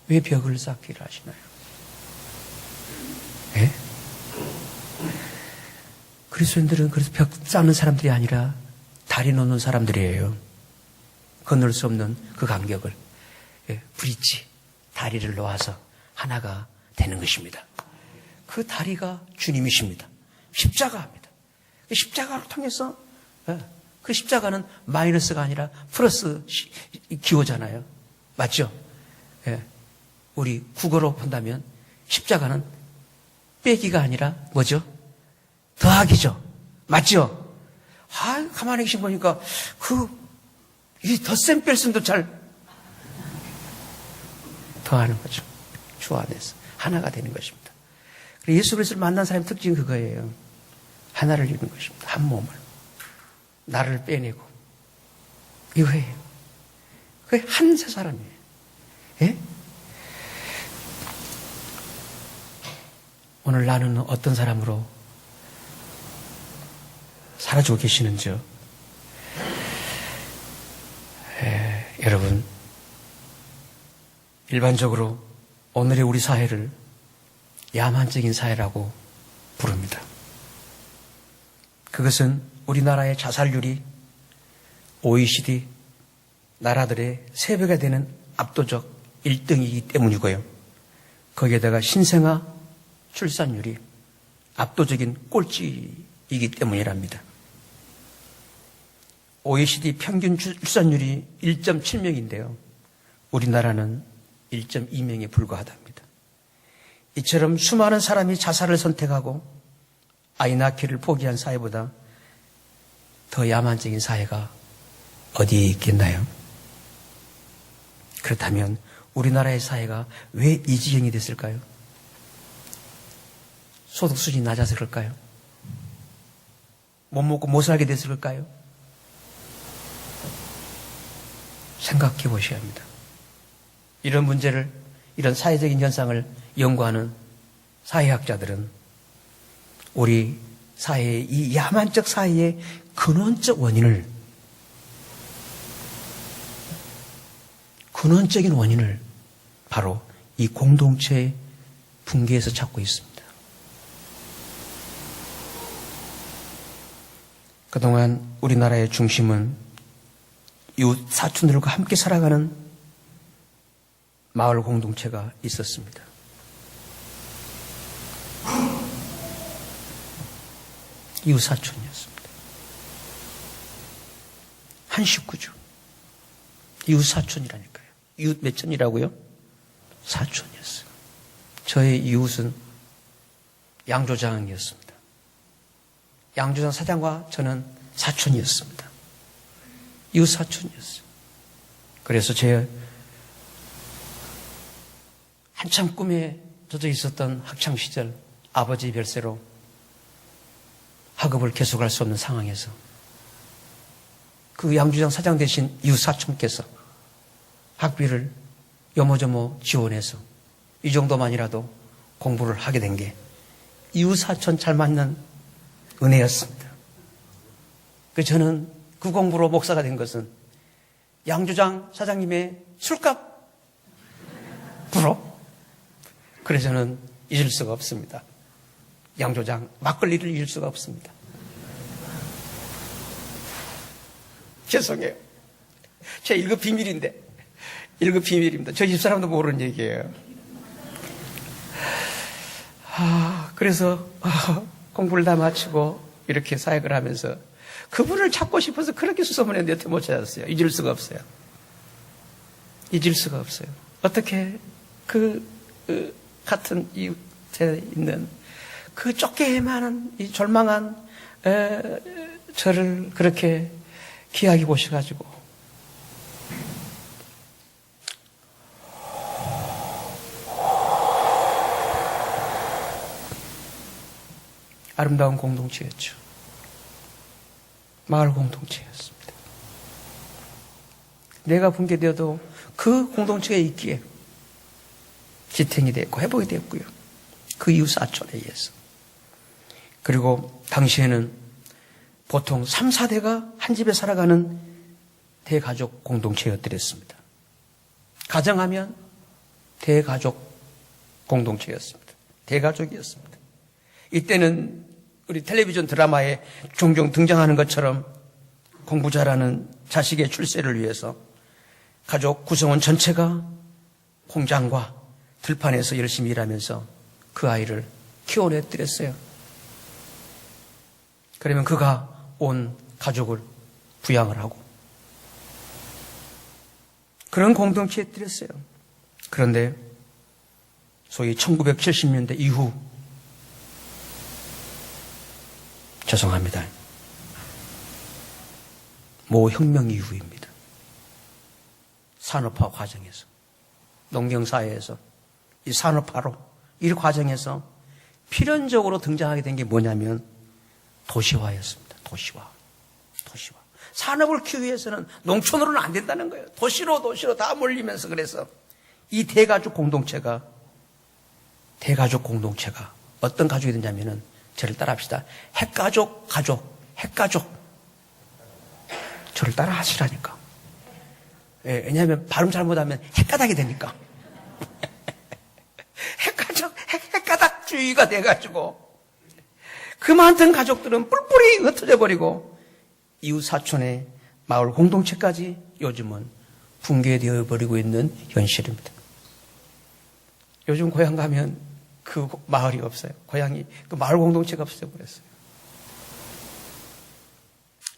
왜 벽을 쌓기를 하시나요? 예? 그리스도인들은 그래서 벽 쌓는 사람들이 아니라 다리 놓는 사람들이에요. 건널 수 없는 그 간격을. 예, 브릿지, 다리를 놓아서 하나가 되는 것입니다. 그 다리가 주님이십니다. 십자가입니다. 십자가를 통해서, 예, 그 십자가는 마이너스가 아니라 플러스 기호잖아요. 맞죠? 예, 우리 국어로 본다면 십자가는 빼기가 아니라 뭐죠? 더하기죠. 맞죠? 가만히 계신 보니까 이 덧셈 뺄셈도 잘 더하는 거죠. 주 안에서 하나가 되는 것입니다. 예수 그리스도를 만난 사람의 특징은 그거예요. 하나를 이루는 것입니다. 한 몸을. 나를 빼내고. 이거예요. 그게 한 세 사람이에요. 예? 오늘 나는 어떤 사람으로 살아주고 계시는지요? 여러분, 일반적으로 오늘의 우리 사회를 야만적인 사회라고 부릅니다. 그것은 우리나라의 자살률이 OECD 나라들의 3배가 되는 압도적 1등이기 때문이고요. 거기에다가 신생아 출산율이 압도적인 꼴찌이기 때문이랍니다. OECD 평균 출산율이 1.7명인데요. 우리나라는 1.2명에 불과하답니다. 이처럼 수많은 사람이 자살을 선택하고 아이 낳기를 포기한 사회보다 더 야만적인 사회가 어디에 있겠나요? 그렇다면 우리나라의 사회가 왜 이 지경이 됐을까요? 소득 수준이 낮아서 그럴까요? 못 먹고 못 살게 됐을까요? 생각해 보셔야 합니다. 이런 문제를, 이런 사회적인 현상을 연구하는 사회학자들은 우리 사회의 이 야만적 사회의 근원적인 원인을 바로 이 공동체의 붕괴에서 찾고 있습니다. 그동안 우리나라의 중심은 이웃 사촌들과 함께 살아가는 마을 공동체가 있었습니다. 이웃 사촌이었습니다. 한 식구죠. 이웃 사촌이라니까요. 이웃 몇 촌이라고요? 사촌이었어요. 저의 이웃은 양조장이었습니다. 양조장 사장과 저는 사촌이었습니다. 이웃 사촌이었어요. 그래서 제 한참 꿈에 젖어 있었던 학창시절 아버지 별세로 학업을 계속할 수 없는 상황에서 그 양조장 사장 대신 이웃 사촌께서 학비를 요모조모 지원해서 이 정도만이라도 공부를 하게 된 게 이웃 사촌 잘 맞는 은혜였습니다. 저는 그 공부로 목사가 된 것은 양조장 사장님의 술값으로, 그래서 저는 잊을 수가 없습니다. 양조장 막걸리를 잊을 수가 없습니다. 죄송해요. 제 1급 비밀인데, 1급 비밀입니다. 저희 집사람도 모르는 얘기예요. 그래서 공부를 다 마치고 이렇게 사역을 하면서 그분을 찾고 싶어서 그렇게 수소문했는데 여태 못 찾았어요. 잊을 수가 없어요. 잊을 수가 없어요. 어떻게 같은 이웃에 있는 그 쫓겨만한 이 절망한 저를 그렇게 귀하게 보셔가지고 아름다운 공동체였죠. 마을 공동체였습니다. 내가 붕괴되어도 그 공동체가 있기에 지탱이 됐고 회복이 됐고요. 그 이웃 사촌에 의해서. 그리고 당시에는 보통 3, 4대가 한 집에 살아가는 대가족 공동체였더랬습니다. 가정하면 대가족 공동체였습니다. 대가족이었습니다. 이때는 우리 텔레비전 드라마에 종종 등장하는 것처럼 공부 잘하는 자식의 출세를 위해서 가족 구성원 전체가 공장과 들판에서 열심히 일하면서 그 아이를 키워냈더랬어요. 그러면 그가 온 가족을 부양을 하고 그런 공동체였더랬어요. 그런데 소위 1970년대 이후 죄송합니다. 모 혁명 이후입니다. 산업화 과정에서 농경사회에서 이 산업화로 이 과정에서 필연적으로 등장하게 된 게 뭐냐면 도시화였습니다. 도시화. 산업을 키우기 위해서는 농촌으로는 안 된다는 거예요. 도시로 다 몰리면서 그래서 이 대가족 공동체가 어떤 가족이 되냐면은 저를 따라합시다. 핵가족. 저를 따라 하시라니까. 예, 왜냐하면 발음 잘못하면 핵가닥이 되니까. 핵가닥주의가 돼가지고 그 많던 가족들은 뿔뿔이 흩어져 버리고 이웃 사촌의 마을 공동체까지 요즘은 붕괴되어 버리고 있는 현실입니다. 요즘 고향 가면 그 마을이 없어요. 고향이 그 마을 공동체가 없어져 버렸어요.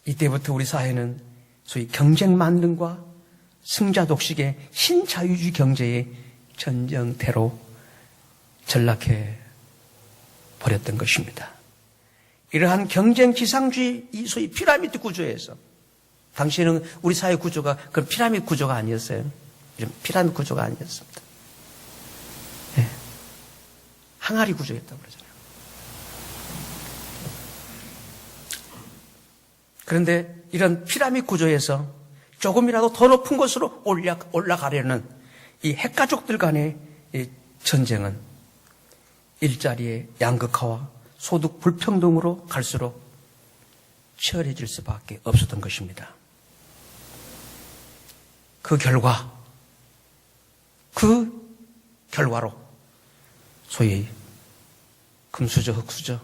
이때부터 우리 사회는 소위 경쟁 만능과 승자 독식의 신자유주의 경제의 전쟁태로 전락해 버렸던 것입니다. 이러한 경쟁 지상주의, 이 소위 피라미드 구조에서 당시에는 우리 사회 구조가 그런 피라미드 구조가 아니었어요. 피라미드 구조가 아니었습니다. 네. 항아리 구조였다고 그러잖아요. 그런데 이런 피라미드 구조에서 조금이라도 더 높은 곳으로 올라가려는 이 핵가족들 간의 이 전쟁은 일자리의 양극화와 소득 불평등으로 갈수록 치열해질 수밖에 없었던 것입니다. 그 결과로 소위 금수저, 흑수저,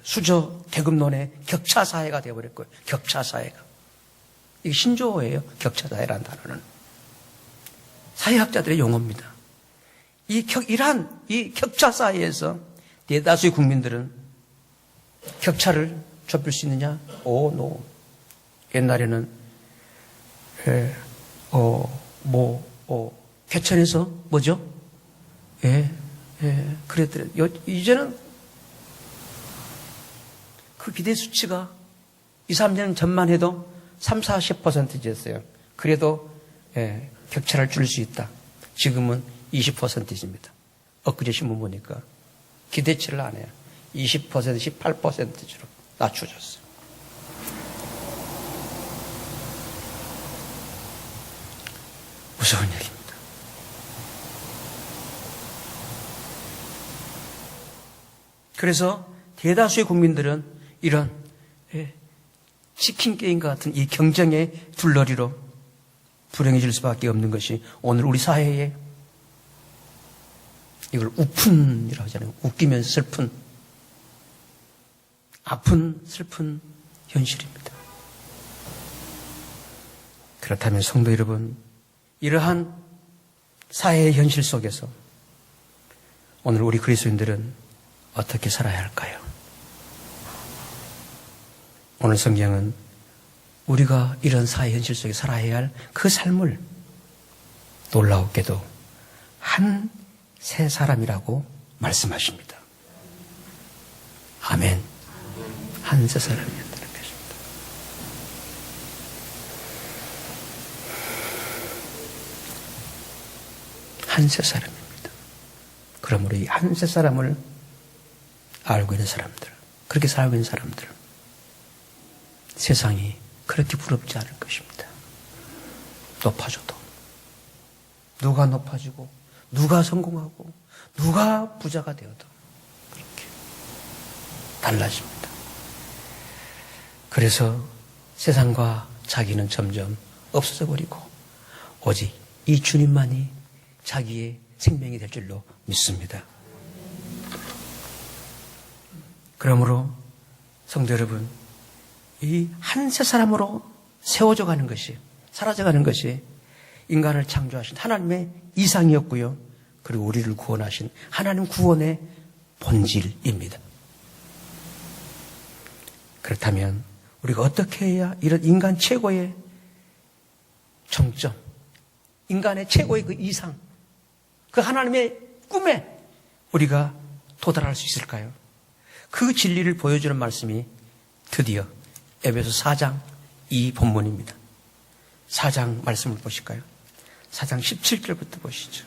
수저 계급론의 격차사회가 되어버렸고요. 격차사회가. 이게 신조어예요. 격차사회라는 단어는. 사회학자들의 용어입니다. 이러한 이 격차사회에서 대다수의 국민들은 격차를 좁힐 수 있느냐? 노. 옛날에는 개천에서 뭐죠? 그랬더래요. 이제는 그 기대 수치가 2, 3년 전만 해도 3, 40%였어요. 그래도 격차를 줄일 수 있다. 지금은 20%입니다. 엊그제 신문 보니까 기대치를 안 해요. 20%, 18%로 낮춰졌어요. 무서운 얘기입니다. 그래서 대다수의 국민들은 이런 치킨 게임과 같은 이 경쟁의 둘러리로 불행해질 수밖에 없는 것이 오늘 우리 사회에 이걸 우푼이라고 하잖아요. 웃기면서 슬픈, 아픈, 슬픈 현실입니다. 그렇다면 성도 여러분, 이러한 사회의 현실 속에서 오늘 우리 그리스도인들은 어떻게 살아야 할까요? 오늘 성경은 우리가 이런 사회 현실 속에 살아야 할 그 삶을 놀라웠게도 한 세 사람이라고 말씀하십니다. 아멘. 한 세 사람이었다는 것입니다. 한 세 사람입니다. 그러므로 이 한 세 사람을 알고 있는 사람들, 그렇게 살고 있는 사람들, 세상이 그렇게 부럽지 않을 것입니다. 높아져도 누가 높아지고 누가 성공하고 누가 부자가 되어도 그렇게 달라집니다. 그래서 세상과 자기는 점점 없어져 버리고 오직 이 주님만이 자기의 생명이 될 줄로 믿습니다. 그러므로 성도 여러분, 이 한 세 사람으로 세워져 가는 것이, 사라져 가는 것이 인간을 창조하신 하나님의 이상이었고요. 그리고 우리를 구원하신 하나님 구원의 본질입니다. 그렇다면 우리가 어떻게 해야 이런 인간 최고의 정점, 인간의 최고의 그 이상, 그 하나님의 꿈에 우리가 도달할 수 있을까요? 그 진리를 보여주는 말씀이 드디어 에베소 4장 이 본문입니다. 4장 말씀을 보실까요? 4장 17절부터 보시죠.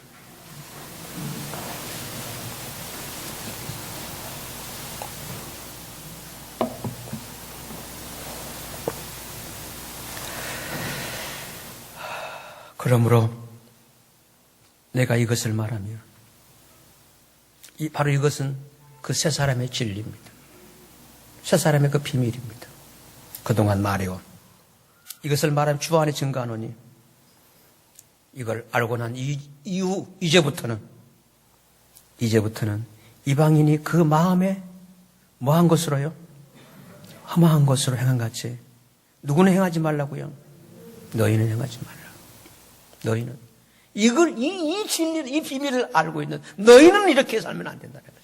그러므로 내가 이것을 말하며 바로 이것은 그 세 사람의 진리입니다. 세 사람의 그 비밀입니다. 그동안 말해온 이것을 말하면 주 안에 증거하노니 이걸 알고 난 이후 이제부터는 이방인이 그 마음에 뭐한 것으로요? 험한 것으로 행한 같이 누구는 행하지 말라고요? 너희는 행하지 말라. 너희는 이걸 이 진리를 이 비밀을 알고 있는 너희는 이렇게 살면 안 된다는 거죠.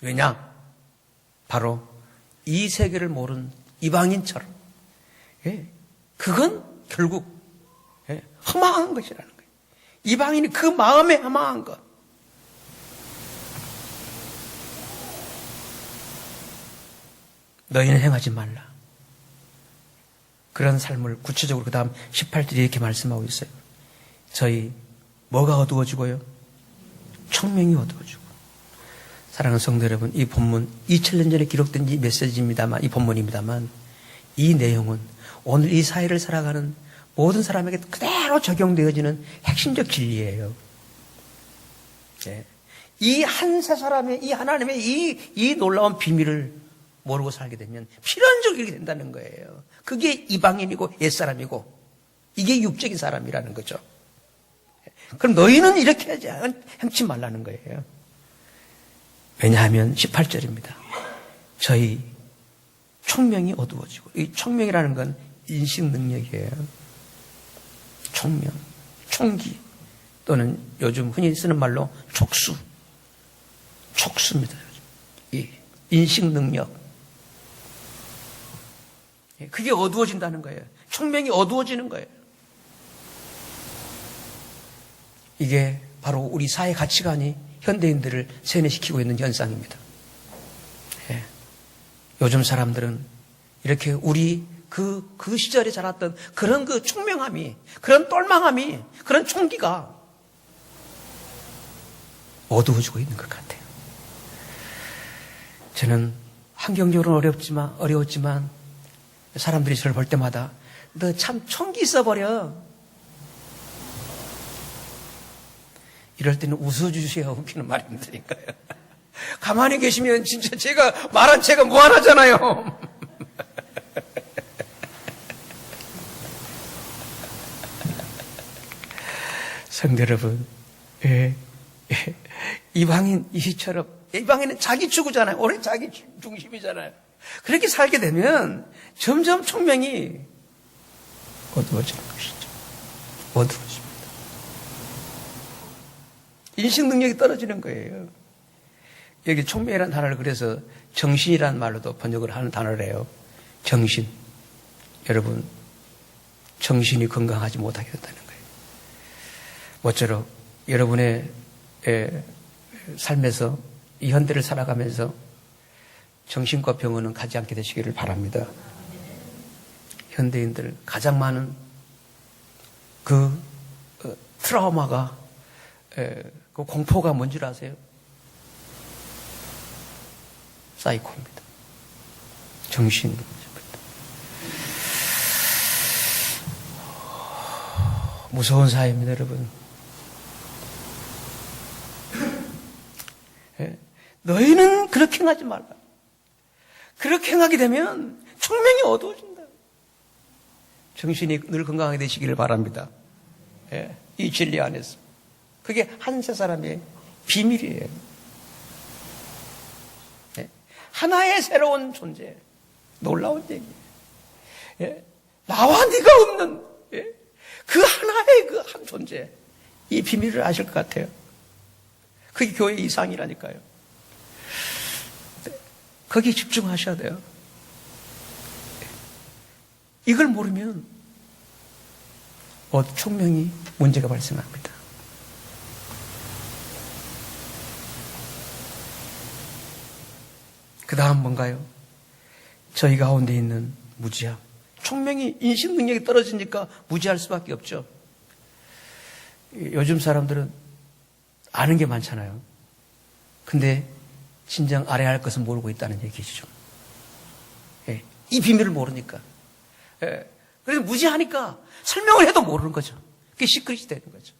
왜냐? 바로 이 세계를 모르는 이방인처럼 그건 결국 허망한 것이라는 거예요. 이방인이 그 마음에 허망한 것. 너희는 행하지 말라. 그런 삶을 구체적으로 그 다음 18절에 이렇게 말씀하고 있어요. 저희 뭐가 어두워지고요? 청명이 어두워지고. 사랑하는 성도 여러분, 이 본문 2000년 전에 기록된 이 메시지입니다만, 이 본문입니다만 이 내용은 오늘 이 사회를 살아가는 모든 사람에게 그대로 적용되어지는 핵심적 진리예요. 이 한 세 사람의 이 하나님의 이 놀라운 비밀을 모르고 살게 되면 필연적으로 이렇게 된다는 거예요. 그게 이방인이고 옛사람이고 이게 육적인 사람이라는 거죠. 그럼 너희는 이렇게 하지 행치 말라는 거예요. 왜냐하면 18절입니다. 저희 총명이 어두워지고, 이 총명이라는 건 인식 능력이에요. 총명, 총기 또는 요즘 흔히 쓰는 말로 촉수입니다. 이 인식 능력. 그게 어두워진다는 거예요. 총명이 어두워지는 거예요. 이게 바로 우리 사회 가치관이 현대인들을 세뇌시키고 있는 현상입니다. 요즘 사람들은 이렇게 우리 그 시절에 자랐던 그런 그 총명함이, 그런 똘망함이, 그런 총기가 어두워지고 있는 것 같아요. 저는 환경적으로는 어려웠지만 사람들이 저를 볼 때마다 너 참 총기 있어버려. 이럴 때는 웃어주셔야 웃기는 말입니다니까요. 가만히 계시면 진짜 제가 말한 채가 무한하잖아요. 성도 여러분, 이방인이처럼 이방인은 자기 추구잖아요. 오래 자기 중심이잖아요. 그렇게 살게 되면 점점 총명이 어두워지는 것이죠. 어두워집니다. 인식 능력이 떨어지는 거예요. 여기 총명이라는 단어를 그래서 정신이라는 말로도 번역을 하는 단어를 해요. 정신. 여러분, 정신이 건강하지 못하게 된다는 거예요. 모쪼록 여러분의 삶에서 이 현대를 살아가면서 정신과 병원은 가지 않게 되시기를 바랍니다. 현대인들 가장 많은 그 트라우마가 그 공포가 뭔지 아세요? 사이코입니다. 정신 문제입니다. 무서운 사회입니다, 여러분. 너희는 그렇게 행하지 말라. 그렇게 행하게 되면 총명이 어두워진다. 정신이 늘 건강하게 되시기를 바랍니다. 이 진리 안에서. 그게 한 세 사람의 비밀이에요. 하나의 새로운 존재. 놀라운 얘기예요. 나와 네가 없는 그 하나의 그 한 존재. 이 비밀을 아실 것 같아요. 그게 교회 이상이라니까요. 거기에 집중하셔야 돼요. 이걸 모르면 총명이 문제가 발생합니다. 그 다음 뭔가요? 저희 가운데 있는 무지함. 총명이 인식 능력이 떨어지니까 무지할 수밖에 없죠. 요즘 사람들은 아는 게 많잖아요. 근데 진정 알아야 할 것은 모르고 있다는 얘기죠. 이 비밀을 모르니까. 그래서 무지하니까 설명을 해도 모르는 거죠. 그게 시크릿이 되는 거죠.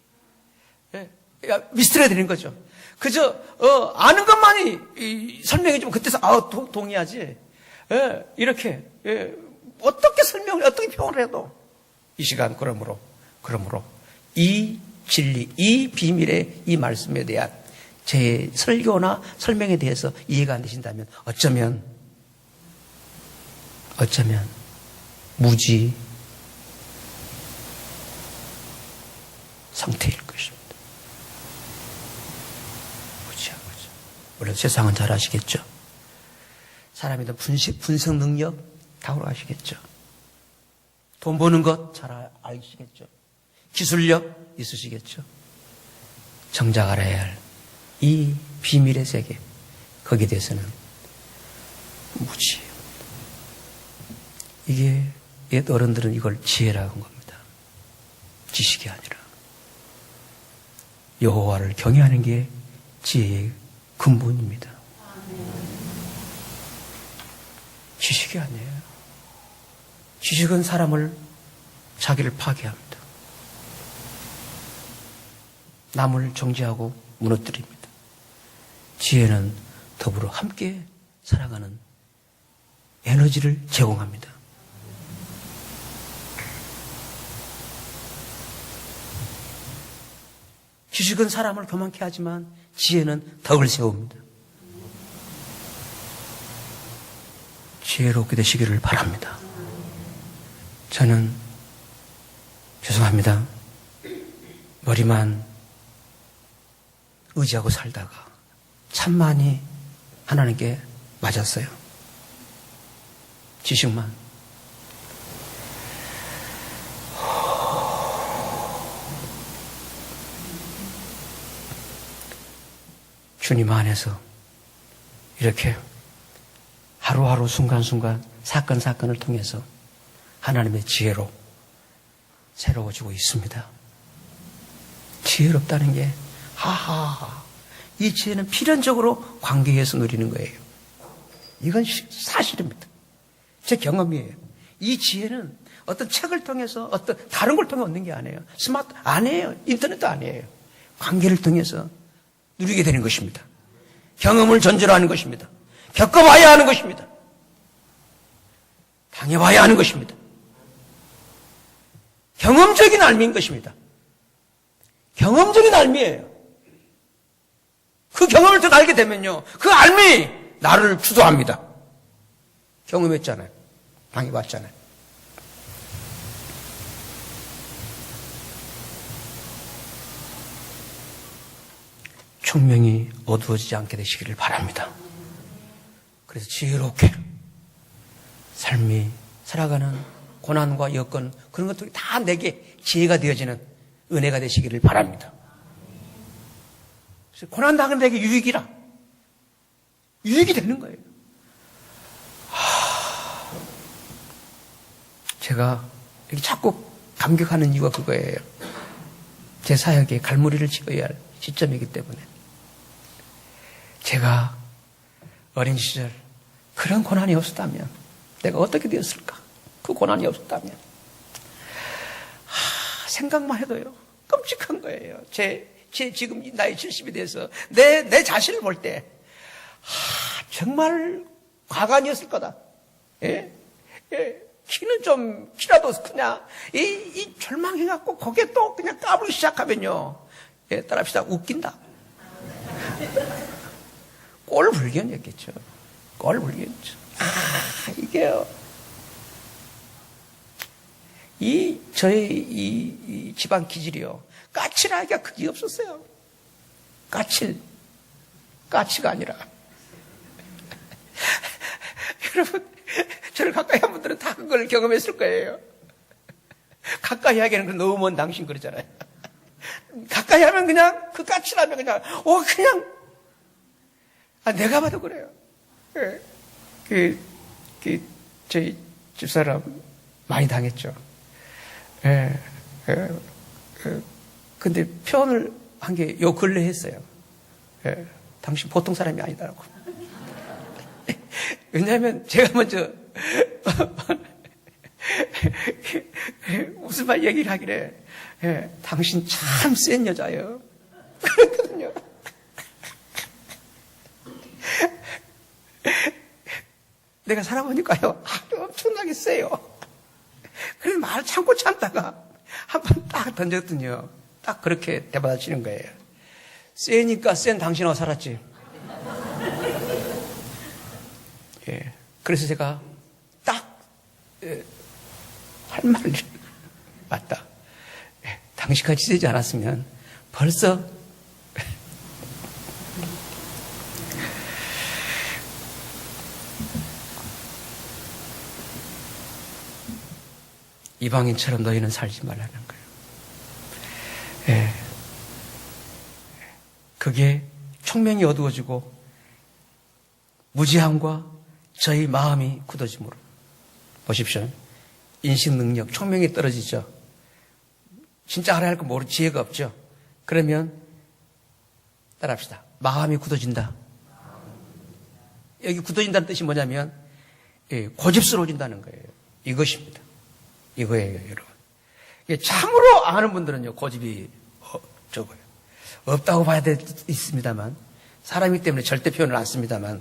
미스터리가 되는 거죠. 그저 아는 것만이 설명해주면 그때서 동의하지. 이렇게 어떻게 설명을 어떻게 표현을 해도 이 시간 그러므로 이 진리, 이 비밀의 이 말씀에 대한 제 설교나 설명에 대해서 이해가 안 되신다면 어쩌면 무지 상태일 것입니다. 무지한 거죠. 물론 세상은 잘 아시겠죠. 사람이든 분석 능력 다 아시겠죠. 돈 버는 것 잘 아시겠죠. 기술력 있으시겠죠. 정작 알아야 할 이 비밀의 세계, 거기에 대해서는 무지해요. 이게 옛 어른들은 이걸 지혜라고 한 겁니다. 지식이 아니라. 여호와를 경외하는 게 지혜의 근본입니다. 지식이 아니에요. 지식은 사람을 자기를 파괴합니다. 남을 정죄하고 무너뜨립니다. 지혜는 더불어 함께 살아가는 에너지를 제공합니다. 지식은 사람을 교만케 하지만 지혜는 덕을 세웁니다. 지혜롭게 되시기를 바랍니다. 저는 죄송합니다. 머리만 의지하고 살다가 참 많이 하나님께 맞았어요. 지식만. 주님 안에서 이렇게 하루하루 순간순간 사건을 통해서 하나님의 지혜로 새로워지고 있습니다. 지혜롭다는 게 이 지혜는 필연적으로 관계에서 누리는 거예요. 이건 사실입니다. 제 경험이에요. 이 지혜는 어떤 책을 통해서 어떤 다른 걸 통해 얻는 게 아니에요. 스마트 아니에요. 인터넷도 아니에요. 관계를 통해서 누리게 되는 것입니다. 경험을 전제로 하는 것입니다. 겪어봐야 하는 것입니다. 당해봐야 하는 것입니다. 경험적인 알미인 것입니다. 경험적인 알미예요. 그 경험을 더 알게 되면요, 그 알미 나를 주도합니다. 경험했잖아요. 당해봤잖아요. 총명이 어두워지지 않게 되시기를 바랍니다. 그래서 지혜롭게 삶이 살아가는 고난과 여건 그런 것들이 다 내게 지혜가 되어지는 은혜가 되시기를 바랍니다. 고난당한 내게 유익이 되는 거예요. 제가 이렇게 자꾸 감격하는 이유가 그거예요. 제 사역에 갈무리를 찍어야 할 시점이기 때문에. 제가 어린 시절 그런 고난이 없었다면 내가 어떻게 되었을까? 그 고난이 없었다면 생각만 해도요, 끔찍한 거예요. 제 지금 나이 70이 돼서 내 자신을 볼 때, 정말 과간이었을 거다. 예? 예. 키라도 크냐? 이 절망해갖고 고개 또 그냥 까불기 시작하면요. 예, 따라합시다. 웃긴다. 꼴불견이었겠죠. 꼴불견이죠. 이게요. 저의 이 집안 기질이요. 까칠하기가 그게 없었어요. 까치가 아니라. 여러분, 저를 가까이 한 분들은 다 그걸 경험했을 거예요. 가까이 하기에는 너무 먼 당신 그러잖아요. 가까이 하면 그냥 그 까칠하면 그냥, 내가 봐도 그래요. 저희 집사람 많이 당했죠. 근데 표현을 한 게 요 근래 했어요. 당신 보통 사람이 아니다라고. 왜냐하면 제가 먼저 무슨 말 얘기를 하길래 당신 참 센 여자예요. 그랬거든요. 내가 살아보니까요, 엄청나게 세요. 그래서 말을 참다가 한 번 딱 던졌더니요, 딱 그렇게 대받아치는 거예요. 세니까 센 당신하고 살았지. 예. 그래서 제가 딱, 할 말을, 맞다. 예. 당신같이 세지 않았으면 벌써, 이방인처럼 너희는 살지 말라는 거예요. 예. 그게 총명이 어두워지고 무지함과 저희 마음이 굳어짐으로. 보십시오. 인식 능력, 총명이 떨어지죠. 진짜 알아야 할 거 모르 지혜가 없죠. 그러면 따라합시다. 마음이 굳어진다. 여기 굳어진다는 뜻이 뭐냐면 고집스러워진다는 거예요. 이것입니다. 이거예요, 여러분. 참으로 아는 분들은요, 고집이 적어요. 없다고 봐야 있습니다만, 사람이기 때문에 절대 표현을 안 씁니다만,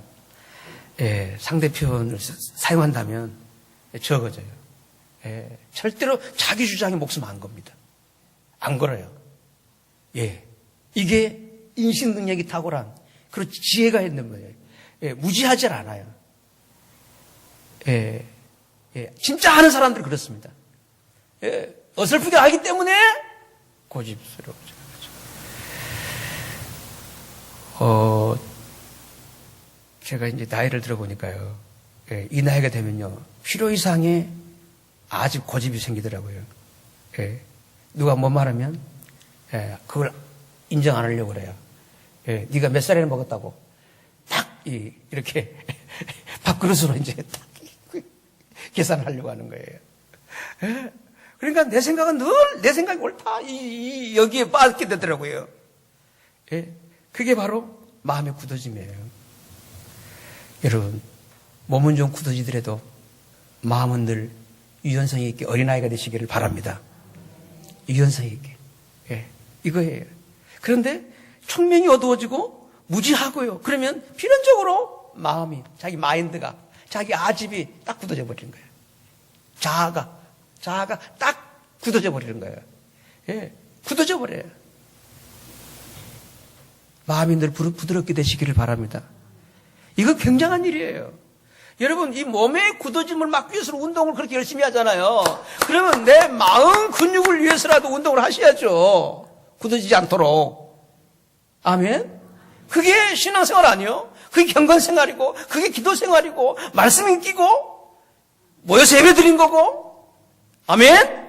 상대 표현을 사용한다면 적어져요. 절대로 자기 주장에 목숨 안 겁니다. 안 걸어요. 이게 인식 능력이 탁월한, 그리고 지혜가 있는 거예요. 무지하지 않아요. 진짜 아는 사람들은 그렇습니다. 어설프게 알기 때문에 고집스러워져. 제가 이제 나이를 들어보니까요, 이 나이가 되면요, 필요 이상의 아직 고집이 생기더라고요. 누가 뭐 말하면, 그걸 인정 안 하려고 그래요. 네가 몇 살이나 먹었다고. 딱, 이렇게, 밥그릇으로 이제 딱, 계산하려고 하는 거예요. 그러니까 내 생각은 늘 내 생각이 옳다. 여기에 빠지게 되더라고요. 그게 바로 마음의 굳어짐이에요. 여러분, 몸은 좀 굳어지더라도 마음은 늘 유연성이 있게 어린아이가 되시기를 바랍니다. 유연성이 있게. 이거예요. 그런데 총명이 어두워지고 무지하고요. 그러면 필연적으로 마음이, 자기 마인드가, 자기 아집이 딱 굳어져 버리는 거예요. 자아가 딱 굳어져 버리는 거예요. 굳어져 버려요. 마음이 늘 부드럽게 되시기를 바랍니다. 이거 굉장한 일이에요. 여러분, 이 몸의 굳어짐을 막기 위해서 운동을 그렇게 열심히 하잖아요. 그러면 내 마음 근육을 위해서라도 운동을 하셔야죠. 굳어지지 않도록. 아멘? 그게 신앙생활 아니에요? 그게 경건생활이고, 그게 기도생활이고, 말씀 읽기고, 모여서 예배 드린 거고. 아멘?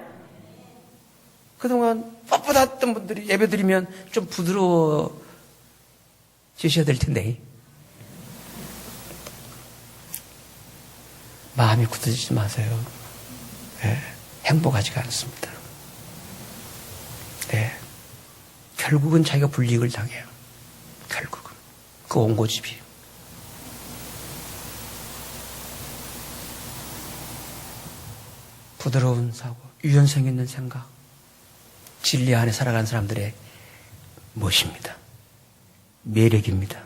그동안 빳빳했던 분들이 예배 드리면 좀 부드러워지셔야 될 텐데. 마음이 굳어지지 마세요. 행복하지가 않습니다. 결국은 자기가 불이익을 당해요. 결국은. 그 온고집이. 부드러운 사고, 유연성 있는 생각, 진리 안에 살아가는 사람들의 멋입니다. 매력입니다.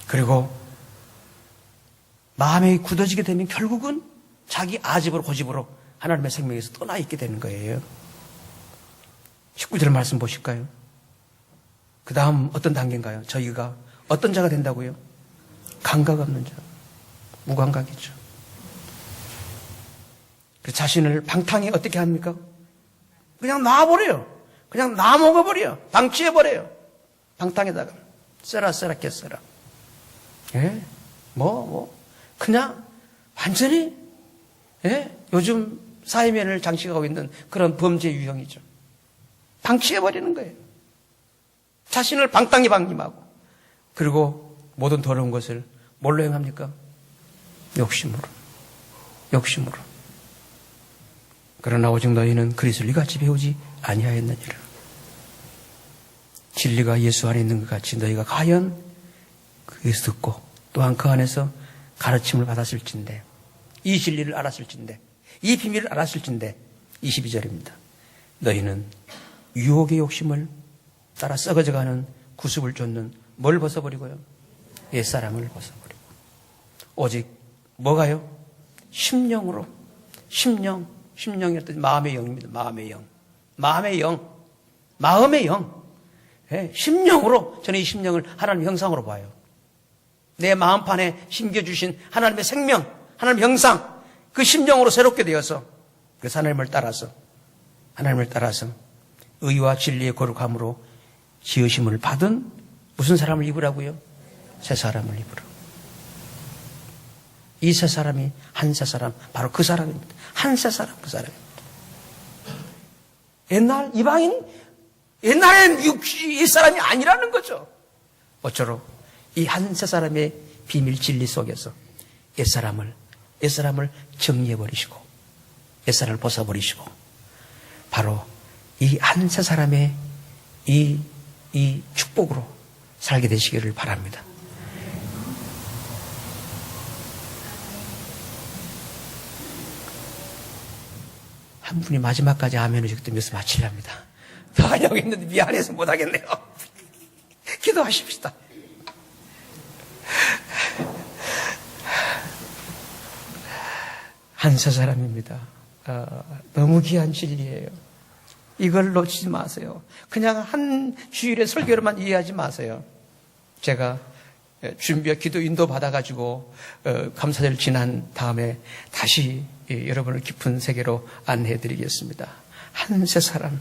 그리고 마음이 굳어지게 되면 결국은 자기 아집으로 고집으로 하나님의 생명에서 떠나 있게 되는 거예요. 19절 말씀 보실까요? 그 다음 어떤 단계인가요? 저희가 어떤 자가 된다고요? 감각 없는 자. 무감각이죠. 그 자신을 방탕히 어떻게 합니까? 그냥 놔버려요. 그냥 놔먹어버려요. 방치해버려요. 방탕에다가 써라 개써라. 예? 그냥 완전히 예? 요즘 사회면을 장식하고 있는 그런 범죄 유형이죠. 방치해버리는 거예요. 자신을 방탕히 방임하고 그리고 모든 더러운 것을 뭘로 행합니까? 욕심으로. 그러나 오직 너희는 그리스도를 이같이 배우지 아니하였느니라. 진리가 예수 안에 있는 것 같이 너희가 과연 그에서 듣고 또한 그 안에서 가르침을 받았을진데 이 진리를 알았을진데 이 비밀을 알았을진데 22절입니다. 너희는 유혹의 욕심을 따라 썩어져가는 구습을 쫓는 뭘 벗어버리고요? 옛사람을 벗어버리고 오직 뭐가요? 심령으로 심령이란 뜻이 마음의 영입니다. 마음의 영. 예, 심령으로 저는 이 심령을 하나님의 형상으로 봐요. 내 마음판에 심겨주신 하나님의 생명, 하나님의 형상, 그 심령으로 새롭게 되어서 그래서 하나님을 따라서 의와 진리의 거룩함으로 지으심을 받은 무슨 사람을 입으라고요? 새 사람을 입으라. 이 새 사람이 한 새 사람, 바로 그 사람입니다. 한 새 사람, 그 사람입니다. 옛날 이방인, 옛날엔 이 사람이 아니라는 거죠. 어쩌로 이 한 새 사람의 비밀 진리 속에서 옛사람을 정리해버리시고 옛사람을 벗어버리시고 바로 이 한 새 사람의 이 축복으로 살게 되시기를 바랍니다. 한 분이 마지막까지 아멘을 주기 때문에 여기서 마치랍니다. 더 하려고 했는데 미안해서 못하겠네요. 기도하십시다. 한 새 사람입니다. 너무 귀한 진리예요. 이걸 놓치지 마세요. 그냥 한 주일의 설교로만 이해하지 마세요. 제가 준비와 기도 인도 받아가지고 감사절 지난 다음에 다시 여러분을 깊은 세계로 안내해드리겠습니다. 한 새 사람.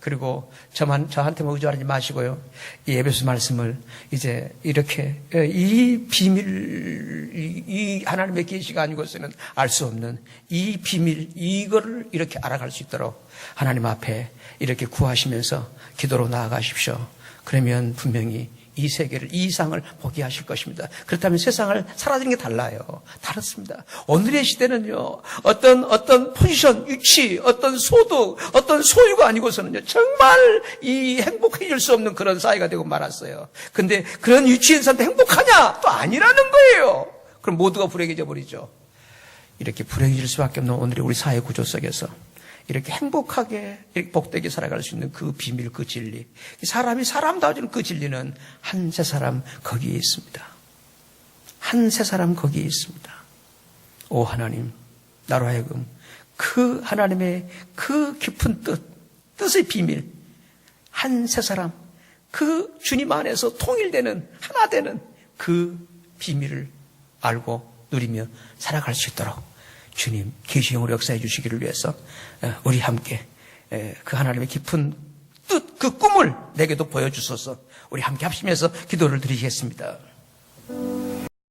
그리고 저한테만 의존하지 마시고요. 이 에베소 말씀을 이제 이렇게 이 비밀, 이 하나님의 계시가 아니고서는 알 수 없는 이 비밀, 이거를 이렇게 알아갈 수 있도록 하나님 앞에 이렇게 구하시면서 기도로 나아가십시오. 그러면 분명히 이 세계를, 이 이상을 보게 하실 것입니다. 그렇다면 세상을 살아가는 게 달라요. 다릅니다. 오늘의 시대는요, 어떤 포지션, 위치, 어떤 소득, 어떤 소유가 아니고서는요, 정말 이 행복해질 수 없는 그런 사회가 되고 말았어요. 근데 그런 위치에 사는데 행복하냐? 또 아니라는 거예요. 그럼 모두가 불행해져 버리죠. 이렇게 불행해질 수밖에 없는 오늘의 우리 사회 구조 속에서 이렇게 행복하게, 이렇게 복되게 살아갈 수 있는 그 비밀, 그 진리. 사람이 사람다워지는 그 진리는 한 새 사람 거기에 있습니다. 한 새 사람 거기에 있습니다. 오 하나님, 나로 하여금 그 하나님의 그 깊은 뜻의 비밀, 한 새 사람, 그 주님 안에서 통일되는, 하나 되는 그 비밀을 알고 누리며 살아갈 수 있도록 주님 계시형으로 역사해 주시기를 위해서 우리 함께 그 하나님의 깊은 뜻, 그 꿈을 내게도 보여주소서. 우리 함께 합심해서 기도를 드리겠습니다.